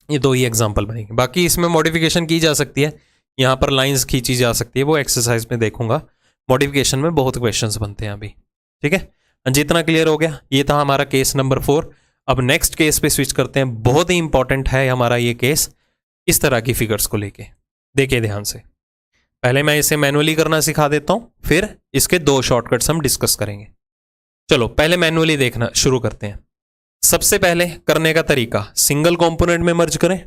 ये 2 ही एग्जाम्पल बनेंगे, बाकी इसमें मॉडिफिकेशन की जा सकती है, यहाँ पर लाइंस खींची जा सकती है, वो एक्सरसाइज में देखूंगा। मॉडिफिकेशन में बहुत क्वेश्चंस बनते हैं अभी। ठीक है, जितना क्लियर हो गया, ये था हमारा केस नंबर 4। अब नेक्स्ट केस पे स्विच करते हैं। बहुत ही इंपॉर्टेंट है हमारा ये केस इस तरह की फिगर्स को लेके। देखिए ध्यान से, पहले मैं इसे मैनुअली करना सिखा देता हूं, फिर इसके 2 शॉर्टकट्स हम डिस्कस करेंगे। चलो पहले मैनुअली देखना शुरू करते हैं। सबसे पहले करने का तरीका, सिंगल कंपोनेंट में मर्ज करें।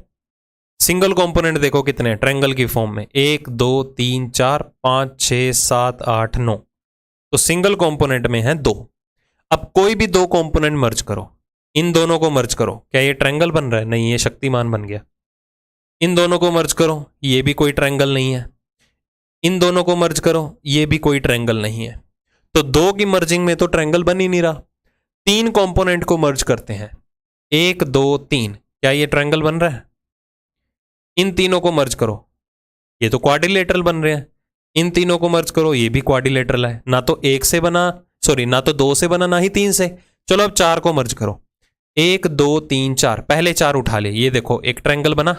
सिंगल कंपोनेंट देखो कितने, ट्रायंगल की फॉर्म में 1 2 3 4 5 6 7 8 9, तो सिंगल कंपोनेंट में है 2। अब कोई भी 2 कंपोनेंट मर्ज करो, इन दोनों को मर्ज करो। क्या ये ट्रायंगल बन रहा है? नहीं, ये शक्तिमान बन गया। इन दोनों को मर्ज करो, ये भी कोई ट्रायंगल नहीं है। इन दोनों को मर्ज करो, ये भी कोई ट्रायंगल नहीं है। तो 2 की मर्जिंग में तो ट्रायंगल बन ही नहीं रहा। 3 कंपोनेंट को मर्ज करते हैं, 1 2 3, क्या ये ट्रायंगल बन रहा है? इन तीनों को मर्ज करो, ये तो क्वाड्रिलेटरल बन रहे हैं। इन तीनों को मर्ज करो, ये भी क्वाड्रिलेटरल है। ना तो 1 से बना, सॉरी ना तो 2 से बना, ना ही 3 से। चलो अब 4 को मर्ज करो, 1 2 3 4, पहले 4 उठा ले, ये देखो एक ट्रायंगल बना।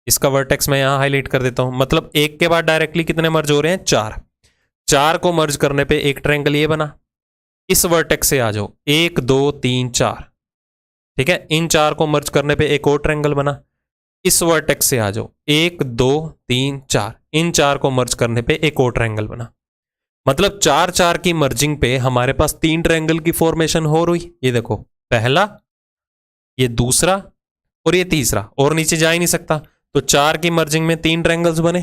इसका वर्टेक्स मैं यहां हाईलाइट कर देता हूं, मतलब 1 के बाद डायरेक्टली कितने मर्ज हो रहे हैं? 4। 4 को मर्ज करने पे एक ट्रायंगल ये बना। इस वर्टेक्स से आ जाओ, 1 2 3 4, ठीक है। इन 4 को मर्ज करने पे एक और ट्रायंगल बना। इस वर्टेक्स से आ जाओ, 1 2 3 4, इन 4 को मर्ज करने पे एक और ट्रायंगल बना। मतलब 4 4 की मर्जिंग पे हमारे पास 3 ट्रायंगल की फॉर्मेशन हो रही। ये देखो, पहला, ये दूसरा और ये तीसरा, और नीचे जा ही नहीं सकता। तो 4 की मर्जिंग में 3 ट्रायंगल्स बने।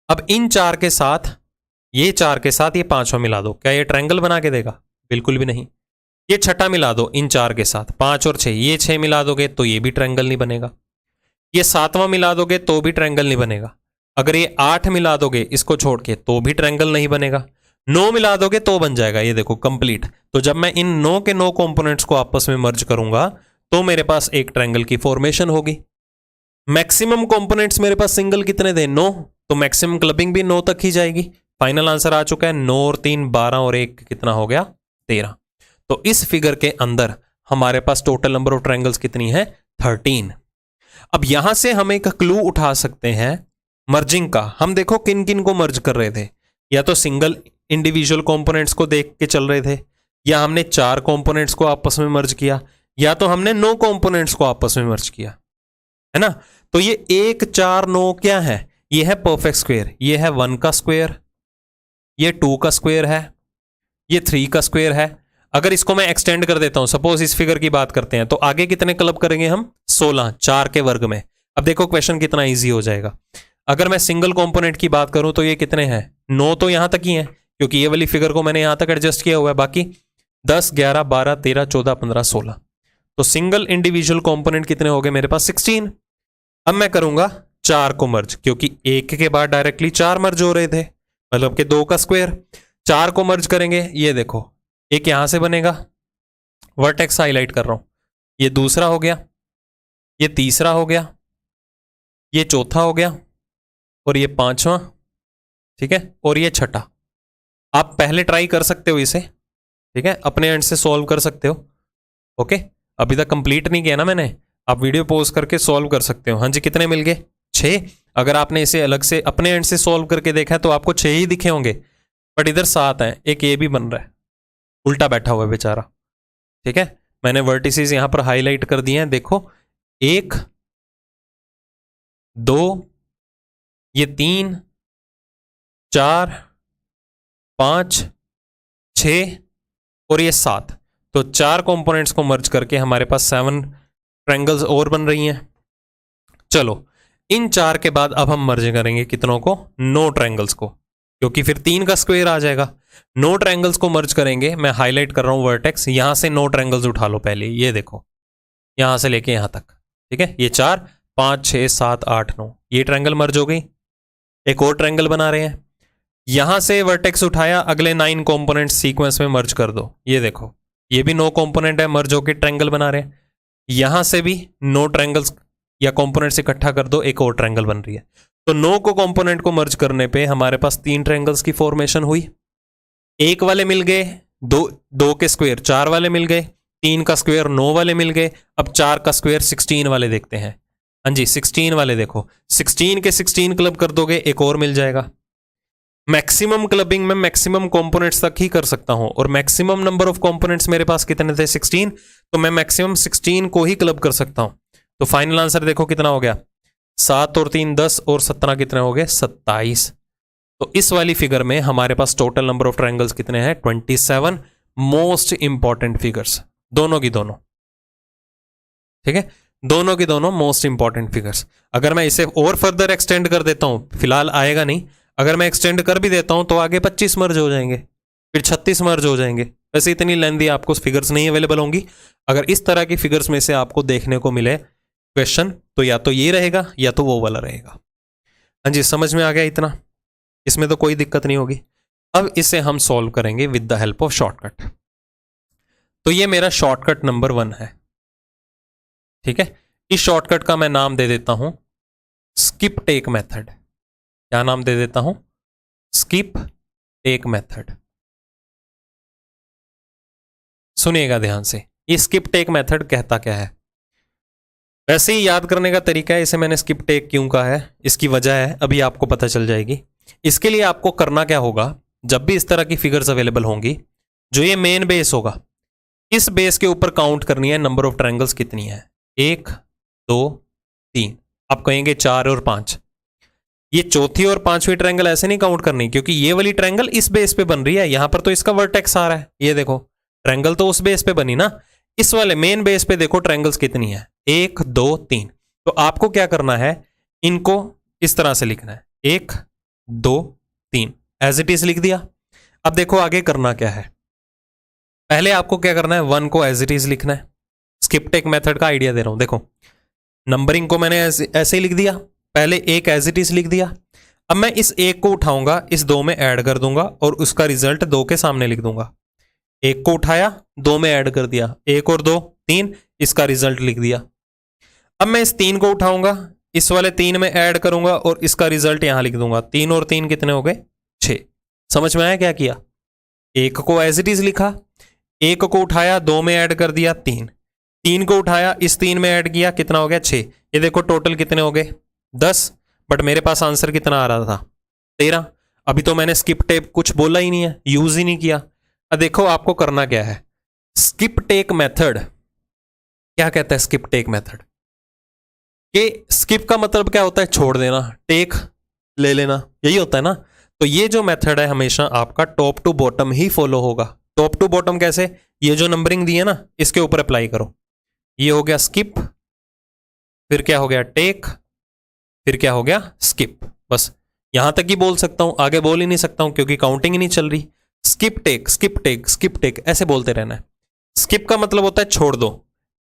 अब इन 4 के साथ, ये 4 के साथ ये 5वां मिला दो, क्या ये ट्रायंगल बना के देगा? बिल्कुल भी नहीं। ये 6ठा मिला दो इन 4 के साथ, 5 और 6, ये 6 मिला दोगे तो ये भी ट्रायंगल नहीं बनेगा। ये 7वां मिला दोगे तो भी ट्रायंगल नहीं बनेगा। अगर ये 8 मिला दोगे इसको छोड़ के तो भी ट्रायंगल नहीं बनेगा। 9 मिला दोगे तो बन जाएगा, ये देखो कंप्लीट। तो जब मैं इन 9 के 9 कंपोनेंट्स को आपस में मर्ज करूंगा तो मेरे पास एक ट्रायंगल की फॉर्मेशन होगी। मैक्सिमम कंपोनेंट्स मेरे पास सिंगल कितने थे? 9, तो मैक्सिमम क्लबिंग भी 9 तक ही जाएगी। फाइनल आंसर आ चुका है 9 और 3 12 और 1 कितना हो गया? 13। तो इस फिगर के अंदर हमारे पास टोटल नंबर ऑफ ट्रायंगल्स कितनी है? 13। अब यहां से हम एक क्लू उठा सकते हैं मर्जिंग का। हम देखो किन किन को मर्ज कर रहे थे, या तो सिंगल इंडिविजुअल कंपोनेंट्स को देख के चल रहे थे, या हमने 4 कंपोनेंट्स को आपस में मर्ज किया, या तो हमने 9 कंपोनेंट्स को आपस में मर्ज किया, है ना। तो ये 1 4 9 क्या है? ये है परफेक्ट स्क्वायर। ये है 1 का स्क्वायर, ये 2 का स्क्वायर है, ये 3 का स्क्वायर है। अगर इसको मैं एक्सटेंड कर देता हूं, सपोज इस फिगर की बात करते हैं, तो आगे कितने क्लब करेंगे हम? 16, 4 के वर्ग में। अब देखो क्वेश्चन कितना इजी हो जाएगा। अगर मैं सिंगल कंपोनेंट की बात करूं तो ये कितने हैं? 9 तो यहां तक ही है, क्योंकि ये वाली फिगर को मैंने यहां तक एडजस्ट किया हुआ है। बाकी 10 11 12 13 14 15 16, तो सिंगल इंडिविजुअल कंपोनेंट कितने हो गए मेरे पास? 16। अब मैं करूंगा 4 को मर्ज, क्योंकि 1 के बाद डायरेक्टली 4 मर्ज हो रहे थे, मतलब कि 2 का स्क्वायर। 4 को मर्ज करेंगे, ये देखो एक यहां से बनेगा, वर्टेक्स हाईलाइट कर रहा हूं, ये दूसरा हो गया, ये तीसरा हो गया, ये चौथा हो गया, और ये 5वां, ठीक है, और ये 6ठा। आप पहले ट्राई कर सकते हो इसे, ठीक है, अपने एंड से सॉल्व कर सकते हो। ओके, अभी तक कंप्लीट नहीं किया ना मैंने, आप वीडियो पॉज करके सॉल्व कर सकते हो। हाँ जी, कितने मिल गए? 6। अगर आपने इसे अलग से अपने एंड से सॉल्व करके देखा है तो आपको 6 ही दिखे होंगे, बट इधर 7 हैं, एक ये भी बन रहा है, उल्टा बैठा हुआ है बेचारा। ठीक है, मैंने वर्टिसेस यहां पर हाईलाइट कर दिए हैं, देखो 1 2, ये 3 4 5 6 और ये 7। तो 4 कंपोनेंट्स को मर्ज करके हमारे पास 7 ट्रायंगल्स और बन रही हैं। चलो इन 4 के बाद अब हम मर्ज करेंगे कितनों को? 9 ट्रायंगल्स को, क्योंकि फिर 3 का स्क्वायर आ जाएगा। 9 ट्रायंगल्स को मर्ज करेंगे। मैं हाईलाइट कर रहा हूं वर्टेक्स, यहां से 9 ट्रायंगल्स उठा लो पहले, ये देखो यहां से लेके यहां तक, ठीक है, ये 4, 5, 6, 7, 8, 9, ये ट्रायंगल मर्ज हो गई। एक और ट्रायंगल बना रहे हैं, यहां से वर्टेक्स उठाया, अगले 9 कंपोनेंट सीक्वेंस में मर्ज कर दो। ये देखो, ये भी 9 कंपोनेंट है, मर्ज होकर ट्रायंगल बना रहे हैं। यहां से भी 9 ट्रायंगल्स या कंपोनेंट्स इकट्ठा कर दो, एक और ट्रायंगल बन रही है। तो 9 को कंपोनेंट को मर्ज करने पे हमारे पास 3 ट्रायंगल्स की फॉर्मेशन हुई। एक वाले मिल गए, दो के स्क्वायर 4 वाले मिल गए, 3 का स्क्वायर 9 वाले मिल गए। अब 4 का स्क्वायर 16 वाले देखते हैं। हाँ जी, 16 वाले देखो, 16 के 16 क्लब कर दोगे, एक और मिल जाएगा। मैक्सिमम क्लबिंग में मैक्सिमम कंपोनेंट्स तक ही कर सकता हूं, और मैक्सिमम नंबर ऑफ कंपोनेंट्स मेरे पास कितने थे? 16। तो मैं मैक्सिमम 16 को ही क्लब कर सकता हूं। तो फाइनल आंसर देखो कितना हो गया, 7 और 3 10 और 17 कितने हो गए? 27। तो इस वाली फिगर में हमारे पास टोटल नंबर ऑफ ट्रायंगल्स कितने हैं? 27 मोस्ट इंपॉर्टेंट फिगर्स, दोनों की दोनों। ठीक है, दोनों की दोनों मोस्ट इंपॉर्टेंट फिगर्स। अगर मैं इसे और फर्दर एक्सटेंड कर देता हूं, फिलहाल आएगा नहीं, अगर मैं एक्सटेंड कर भी देता हूं तो आगे 25 मर्ज हो जाएंगे, फिर 36 मर्ज हो जाएंगे। वैसे इतनी लेंथी आपको फिगर्स नहीं अवेलेबल होंगी। अगर इस तरह की फिगर्स में से आपको देखने को मिले क्वेश्चन, तो या तो ये रहेगा या तो वो वाला रहेगा। हाँ जी, समझ में आ गया इतना? इसमें तो कोई दिक्कत नहीं होगी। अब इसे हम सॉल्व करेंगे with the help of shortcut. तो ये मेरा शॉर्टकट नंबर 1 है। ठीक है, इस शॉर्टकट का मैं नाम दे देता हूं स्किप टेक मेथड। क्या नाम दे देता हूं? Skip take method. सुनिएगा ध्यान से, ये स्किप टेक मेथड कहता क्या है। वैसे ही याद करने का तरीका है, इसे मैंने स्किप टेक क्यों कहा है, इसकी वजह है, अभी आपको पता चल जाएगी। इसके लिए आपको करना क्या होगा, जब भी इस तरह की फिगर्स अवेलेबल होंगी, जो ये मेन बेस होगा, इस बेस के ऊपर काउंट करनी है नंबर ऑफ ट्रायंगल्स कितनी है। 1 2 3, आप कहेंगे 4 और 5। ये चौथी और 5वीं ट्रायंगल ऐसे नहीं काउंट करनी, क्योंकि ये वाली ट्रायंगल इस बेस पे बन रही है, यहां पर तो इसका वर्टेक्स आ रहा है। ये देखो, ट्रायंगल तो उस बेस पे बनी ना, इस वाले मेन बेस पे देखो ट्रायंगल्स कितनी है, 1 2 3। तो आपको क्या करना है, इनको इस तरह से लिखना है, 1 2 3, एज इट इज लिख दिया। अब देखो आगे करना क्या है। पहले आपको क्या करना है, 1 को एज इट इज लिखना है। स्किप टेक मेथड का आइडिया दे रहा हूं, देखो नंबरिंग को मैंने ऐसे ही लिख दिया, पहले 1 एज इट इज लिख दिया। अब मैं इस 1 को उठाऊंगा, इस 2 में ऐड कर दूंगा और उसका रिजल्ट 2 के सामने लिख दूंगा। 1 को उठाया, 2 में ऐड कर दिया, 1 और 2 3, इसका रिजल्ट लिख दिया। अब मैं इस 3 को उठाऊंगा, इस वाले 3 में ऐड करूंगा और इसका रिजल्ट यहां लिख दूंगा। 3 और 3 कितने हो गए? 6। समझ में आया क्या किया? 1 को एज इट इज लिखा, 1 को उठाया, 2 में ऐड कर दिया 3, 3 को उठाया, इस 3 में ऐड किया, कितना हो गया? 6। ये देखो टोटल कितने हो गए? 10। बट मेरे पास आंसर कितना आ रहा था? 13। अभी तो मैंने स्किप टेक कुछ बोला ही नहीं है, यूज ही नहीं किया। अब देखो आपको करना क्या है, स्किप टेक मेथड क्या कहता है? स्किप टेक मेथड के स्किप का मतलब क्या होता है? छोड़ देना, टेक ले लेना, यही होता है ना। तो ये जो मेथड है हमेशा आपका टॉप टू बॉटम ही फॉलो होगा। टॉप टू बॉटम कैसे? ये जो नंबरिंग दी है ना, इसके ऊपर अप्लाई करो। ये हो गया स्किप, फिर क्या हो गया? टेक, फिर क्या हो गया? स्किप। बस यहां तक ही बोल सकता हूं, आगे बोल ही नहीं सकता हूं क्योंकि काउंटिंग ही नहीं चल रही। Skip take, skip take, skip take, ऐसे बोलते रहना है। स्किप का मतलब होता है छोड़ दो,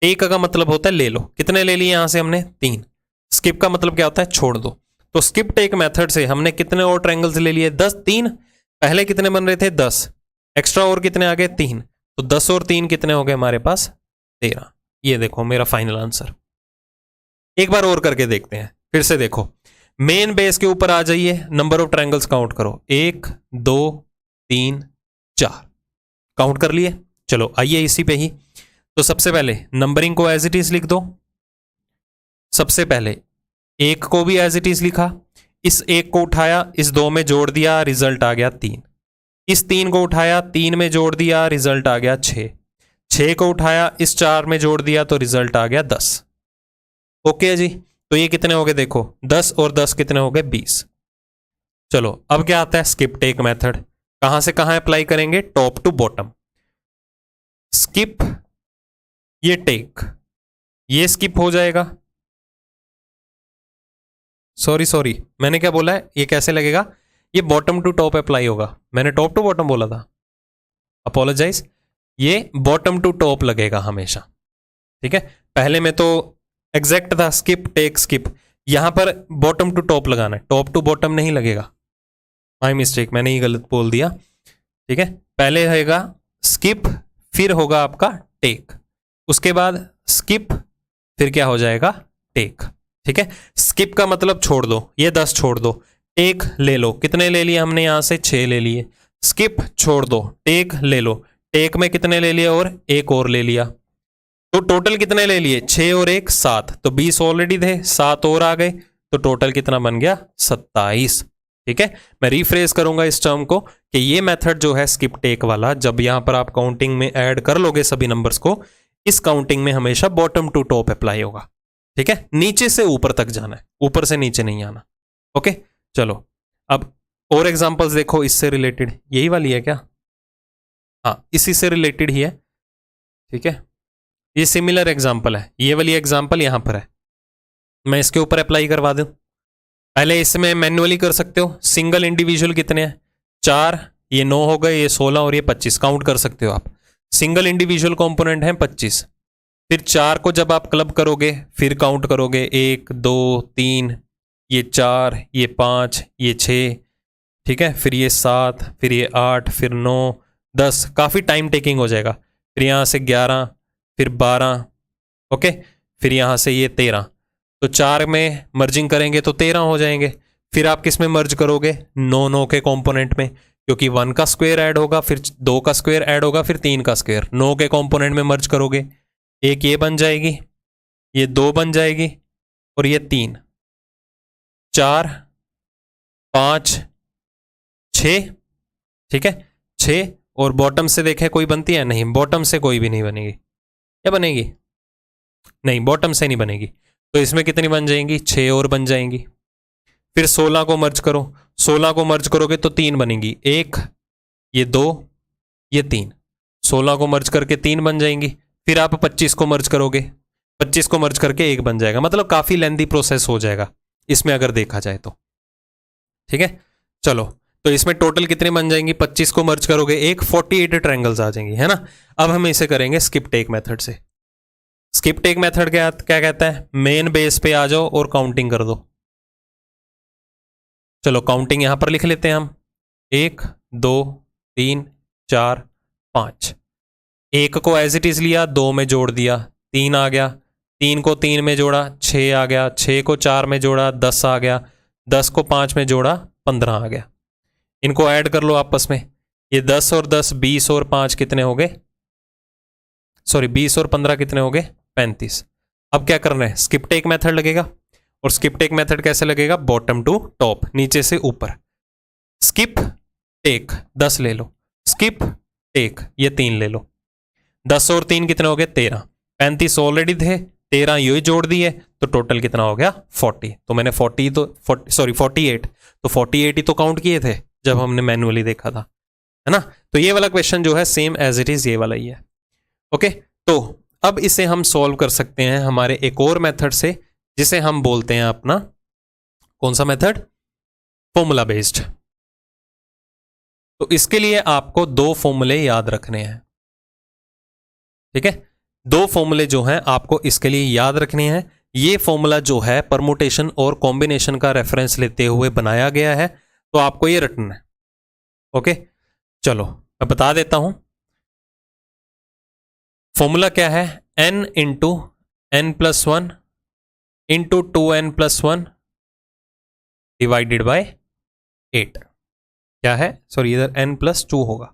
टेक का मतलब होता है ले लो। कितने ले लिए यहां से हमने? 3। स्किप का मतलब क्या होता है? छोड़ दो। तो स्किप टेक मेथड से हमने कितने और ट्रायंगल्स ले लिए? 10। 3 पहले कितने बन रहे थे? 10 एक्स्ट्रा और कितने आ गए? 3। तो 10 और 3 कितने हो गए हमारे पास? 13। ये देखो मेरा फाइनल आंसर। एक बार और करके देखते हैं, फिर से देखो, मेन बेस के ऊपर आ जाइए, नंबर ऑफ ट्रायंगल्स काउंट करो, 1 2 3 4, काउंट कर लिए। चलो आइए इसी पे ही। तो सबसे पहले नंबरिंग को एज इट इज लिख दो। सबसे पहले 1 को भी एज इट इज लिखा, इस 1 को उठाया, इस 2 में जोड़ दिया, रिजल्ट आ गया 3। इस 3 को उठाया, 3 में जोड़ दिया, रिजल्ट आ गया 6। 6 को उठाया, इस 4 में जोड़ दिया तो रिजल्ट आ गया 10। ओके जी, तो ये कितने हो गए? देखो 10 और 10 कितने हो गए? 20। चलो अब क्या आता है? Skip take method. कहां से कहां अप्लाई करेंगे? Top to bottom. स्किप, ये टेक, ये स्किप हो जाएगा। सॉरी मैंने क्या बोला है? ये कैसे लगेगा? ये बॉटम टू टॉप अप्लाई होगा, मैंने टॉप टू बॉटम बोला था, अपोलोजाइज। ये बॉटम टू टॉप लगेगा हमेशा। ठीक है, पहले में तो एग्जैक्ट था, स्किप टेक स्किप, यहां पर बॉटम टू टॉप लगाना है, टॉप टू बॉटम नहीं लगेगा, माई मिस्टेक, मैंने ही गलत बोल दिया। ठीक है, पहले रहेगा स्किप, फिर होगा आपका टेक, उसके बाद स्किप, फिर क्या हो जाएगा टेक। ठीक है, स्किप का मतलब छोड़ दो, ये 10 छोड़ दो, टेक ले लो, कितने ले लिए हमने यहां से 6 ले लिए, स्किप छोड़ दो, टेक ले लो, टेक में कितने ले लिए और एक और ले लिया, तो टोटल कितने ले लिए 6 और 1 7, तो 20 ऑलरेडी थे, 7 और आ गए, तो टोटल कितना बन गया 27। ठीक है, मैं रिफ्रेश करूंगा इस टर्म को कि ये मेथड जो है स्किप टेक वाला, जब यहां पर आप काउंटिंग में ऐड कर लोगे सभी नंबर्स को, इस काउंटिंग में हमेशा बॉटम टू टॉप अप्लाई होगा। ठीक है, नीचे से ऊपर तक जाना है, ऊपर से नीचे नहीं आना। ओके, चलो अब और एग्जांपल्स देखो इससे रिलेटेड, यही वाली है क्या, हाँ इसी से रिलेटेड ही है। ठीक है, ये सिमिलर एग्जांपल है, ये वाली एग्जांपल यहां पर है, मैं इसके ऊपर अप्लाई करवा दूं। पहले इसमें मैन्युअली कर सकते हो, सिंगल इंडिविजुअल कितने हैं 4, ये 9 हो गए, ये 16 और ये 25, काउंट कर सकते हो आप, सिंगल इंडिविजुअल कंपोनेंट है 25, फिर 4 को जब आप क्लब करोगे फिर काउंट करोगे 1 2 3, ये 4, ये 5, ये 6, ठीक है, फिर ये 7, फिर ये 8, फिर 9 10, काफ़ी टाइम टेकिंग हो जाएगा, फिर यहाँ से 11, फिर 12, ओके, फिर यहाँ से ये 13, तो 4 में मर्जिंग करेंगे तो 13 हो जाएंगे, फिर आप किस में मर्ज करोगे 9 9 के कंपोनेंट में, क्योंकि 1 का स्क्वायर ऐड होगा, फिर 2 का स्क्वायर ऐड होगा, फिर 3 का स्क्वायर, 9 के कंपोनेंट में मर्ज करोगे, एक ये बन जाएगी, ये 2 बन जाएगी, और ये 3, 4 5 6, ठीक है 6, और बॉटम से देखें कोई बनती है नहीं, बॉटम से कोई भी नहीं बनेगी, क्या बनेगी नहीं, बॉटम से नहीं बनेगी, तो इसमें कितनी बन जाएंगी 6 और बन जाएंगी, फिर 16 को मर्ज करो, 16 को मर्ज करोगे तो 3 बनेंगी, 1 ये 2 ये 3, 16 को मर्ज करके 3 बन जाएंगी, फिर आप 25 को मर्ज करोगे, 25 को मर्ज करके 1 बन जाएगा, मतलब काफी लेंथी प्रोसेस हो जाएगा इसमें अगर देखा जाए तो। ठीक है, चलो तो इसमें टोटल कितने बन जाएंगी, 25 को मर्ज करोगे 48 ट्रायंगल्स आ जाएंगी, है ना। अब हम इसे करेंगे स्किप टेक मेथड से। स्किप टेक मेथड क्या कहता है, मेन बेस पे आ जाओ और काउंटिंग कर दो। चलो काउंटिंग यहां पर लिख लेते हैं हम, 1 2 3 4 5, 1 को एज इट इज लिया, 2 में जोड़ दिया 3 आ गया, 3 को 3 में जोड़ा 6 आ गया, 6 को 4 में जोड़ा 10 आ गया, 10 को 5 में जोड़ा 15 आ गया, इनको ऐड कर लो आपस में, ये 10 और 10 20 और 5 कितने हो गए, सॉरी 20 और 15 कितने हो गए 35। अब क्या करना है, स्किप टेक मेथड लगेगा, और स्किप टेक मेथड कैसे लगेगा, बॉटम टू टॉप, नीचे से ऊपर, स्किप टेक 10 ले लो, स्किप टेक ये 3 ले लो, 10 और 3 कितने हो गए 13, 35 ऑलरेडी थे, 13 ये जोड़ दिए, तो टोटल कितना हो गया 40, तो मैंने 48 तो 48 ही तो काउंट किए थे जब हमने मैन्युअली देखा था, है ना। तो ये वाला क्वेश्चन जो है सेम एज इट इज ये वाला ही है। ओके, तो अब इसे हम सॉल्व कर सकते हैं हमारे एक और मेथड से, जिसे हम बोलते हैं अपना कौन सा मेथड, फॉर्मूला बेस्ड। तो इसके लिए आपको 2 फॉर्मूले याद रखने हैं। ठीक है, 2 फॉर्मूले जो हैं आपको इसके लिए याद रखने हैं। ये फॉर्मूला जो है परमुटेशन और कॉम्बिनेशन का रेफरेंस लेते हुए बनाया गया है, तो आपको ये रटना है। ओके, चलो मैं बता देता हूं, फॉर्मूला क्या है, n into n+1 into 2n+1 divided by 8, क्या है, सॉरी इधर n+2 होगा,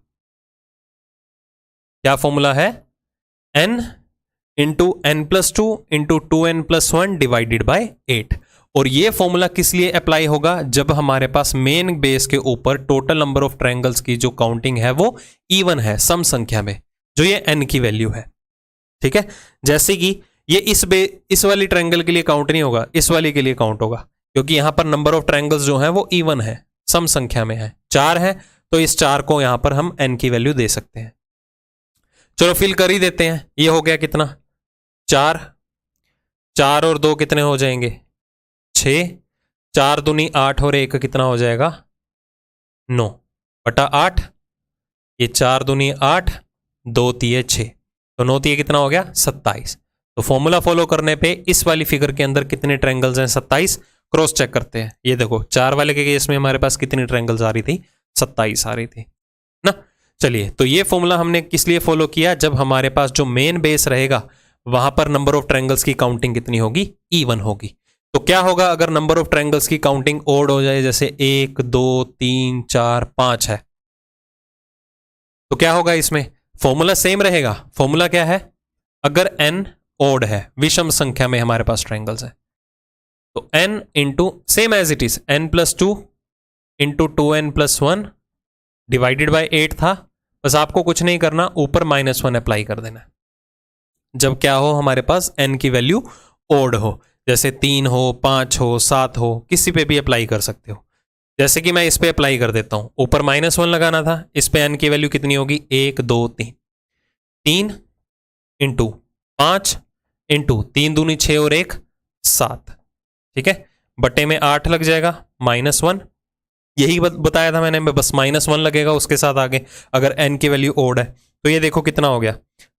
क्या फॉर्मूला है, n into n+2 into 2n+1 divided by 8। और ये फॉर्मूला किस लिए अप्लाई होगा, जब हमारे पास मेन बेस के ऊपर टोटल नंबर ऑफ ट्रायंगल्स की जो काउंटिंग है वो इवन है, सम संख्या में, जो ये n की वैल्यू है। ठीक है, जैसे कि ये इस वाली ट्रायंगल के लिए काउंट नहीं होगा, इस वाली के लिए काउंट होगा, क्योंकि यहां पर नंबर ऑफ ट्रायंगल्स जो है वो इवन है, सम संख्या में है, 4 है, तो इस 4 को यहां पर हम n की वैल्यू दे सकते हैं। चलो फिल कर ही देते हैं, ये हो गया कितना 4, 4 और 2 कितने हो जाएंगे 6, 4 दूनी 8 और 1 कितना हो जाएगा 9/8, ये 4 दूनी 8, 2 तिये 6, तो 9 तिये कितना हो गया 27। तो फॉर्मूला फॉलो करने पे इस वाली फिगर के अंदर कितने ट्रायंगल्स हैं? 27। क्रॉस चेक करते हैं। ये देखो 4 वाले के केस में हमारे पास कितनी ट्रायंगल्स आ रही थी? 27 आ रही थी ना। चलिए, तो ये फॉर्मूला हमने किस लिए फॉलो किया? जब हमारे पास जो मेन बेस रहेगा वहां पर नंबर ऑफ ट्रायंगल्स की काउंटिंग कितनी होगी? इवन होगी। तो क्या होगा अगर नंबर ऑफ ट्रायंगल्स की काउंटिंग ओड हो जाए, जैसे 1 2 3 4 5 है, तो क्या होगा इसमें? फॉर्मूला सेम रहेगा। फॉर्मूला क्या है? अगर n ओड है, विषम संख्या में हमारे पास ट्रायंगल्स है, तो n into same as it is n+2 into 2n+1 divided by 8 था। बस आपको कुछ नहीं करना, ऊपर -1 अप्लाई कर देना जब क्या हो हमारे पास n की वैल्यू ओड हो, जैसे 3 हो 5 हो 7 हो, किसी पे भी अप्लाई कर सकते हो। जैसे कि मैं इस पे अप्लाई कर देता हूं, ऊपर -1 लगाना था, इस पे n की वैल्यू कितनी होगी? 1 2 3 3 इंटू 5 इंटू 3 दूनी 6 और 1 7, ठीक है, बटे में 8 लग जाएगा, -1। यही बताया था मैंने, बस -1 लगेगा उसके साथ आगे अगर n की वैल्यू ओड है। तो ये देखो कितना हो गया,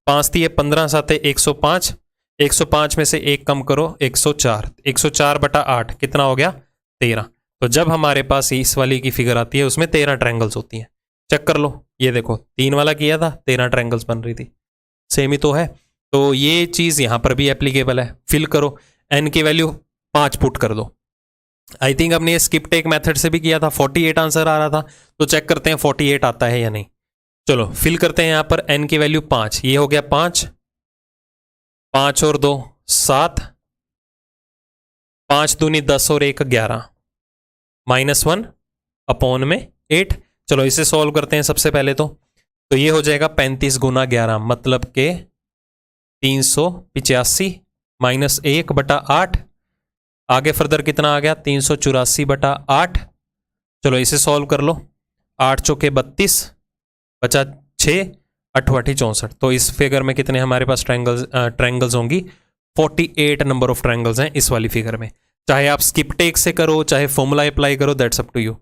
5 थी 15 7 105, 105 में से 1 कम करो 104, 104 बटा 8 कितना हो गया? 13। तो जब हमारे पास इस वाली की फिगर आती है उसमें 13 ट्रायंगल्स होती हैं। चेक कर लो, ये देखो 3 वाला किया था, 13 ट्रायंगल्स बन रही थी, सेम ही तो है। तो ये चीज़ यहाँ पर भी एप्लीकेबल है। फिल करो, n की वैल्यू 5 पुट कर दो। आई थिंक हमने ये स्किप टेक मेथड से भी किया था, 48 आंसर आ रहा था। तो चेक करते हैं 48 आता है या नहीं। चलो फिल करते हैं यहाँ पर n की वैल्यू 5, ये हो गया 5, 5 और 2 7, 5 दूनी 10 और 1 11, -1 अपॉन में 8। चलो इसे सॉल्व करते हैं सबसे पहले तो ये हो जाएगा 35 गुना 11, मतलब के 385 -1 बटा 8। आगे फर्दर कितना आ गया? 384 बटा 8। चलो इसे सॉल्व कर लो, 8 चौके 32 बचा 6, 8 8 64। तो इस फिगर में कितने हमारे पास ट्रायंगल्स होंगी? 48 नंबर ऑफ ट्रायंगल्स हैं इस वाली फिगर में। चाहे आप स्किप टेक से करो, चाहे फॉर्मूला अप्लाई करो, दैट्स अप टू यू।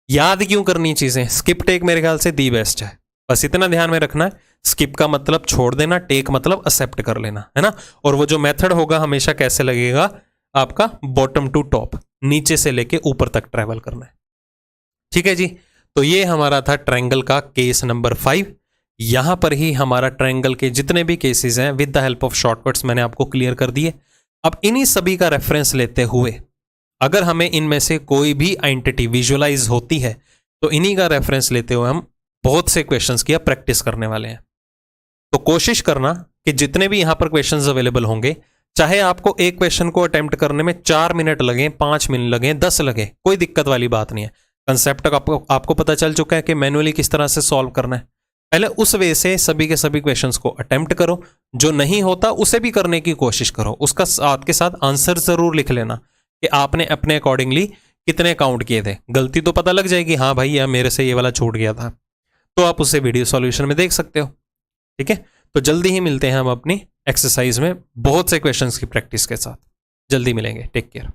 याद क्यों करनी चीजें? स्किप टेक मेरे ख्याल से दी बेस्ट है। बस इतना ध्यान में रखना है, स्किप का मतलब छोड़ देना, टेक मतलब एक्सेप्ट कर लेना, है ना। और वो जो मेथड होगा हमेशा कैसे लगेगा? आपका बॉटम टू टॉप, नीचे से लेके ऊपर तक ट्रेवल करना है। ठीक है जी, तो ये हमारा था ट्रायंगल का केस नंबर 5। यहां पर ही हमारा ट्रायंगल के जितने भी केसेस हैं with the help of shortcuts मैंने आपको क्लियर कर दिए। अब इन्हीं सभी का रेफरेंस लेते हुए अगर हमें इनमें से कोई भी आइडेंटिटी विजुअलाइज होती है तो इन्हीं का रेफरेंस लेते हुए हम बहुत से क्वेश्चंस की प्रैक्टिस करने वाले हैं। तो कोशिश करना कि जितने भी यहां पर क्वेश्चंस अवेलेबल होंगे, चाहे आपको एक क्वेश्चन को अटेम्प्ट करने में 4 मिनट लगे, 5 मिनट लगे, 10 लगे, कोई दिक्कत वाली बात नहीं है। कंसेप्ट आपको पता चल चुका है कि मैनुअली किस तरह से सॉल्व करना है। पहले उस वे से सभी के सभी क्वेश्चंस को अटेम्प्ट करो, जो नहीं होता उसे भी करने की कोशिश करो। उसका साथ के साथ आंसर जरूर लिख लेना कि आपने अपने अकॉर्डिंगली कितने काउंट किए थे। गलती तो पता लग जाएगी, हाँ भाई यार मेरे से ये वाला छूट गया था, तो आप उसे वीडियो सॉल्यूशन में देख सकते हो। ठीक है, तो जल्दी ही मिलते हैं हम अपनी एक्सरसाइज में बहुत से क्वेश्चंस की प्रैक्टिस के साथ। जल्दी मिलेंगे, टेक केयर।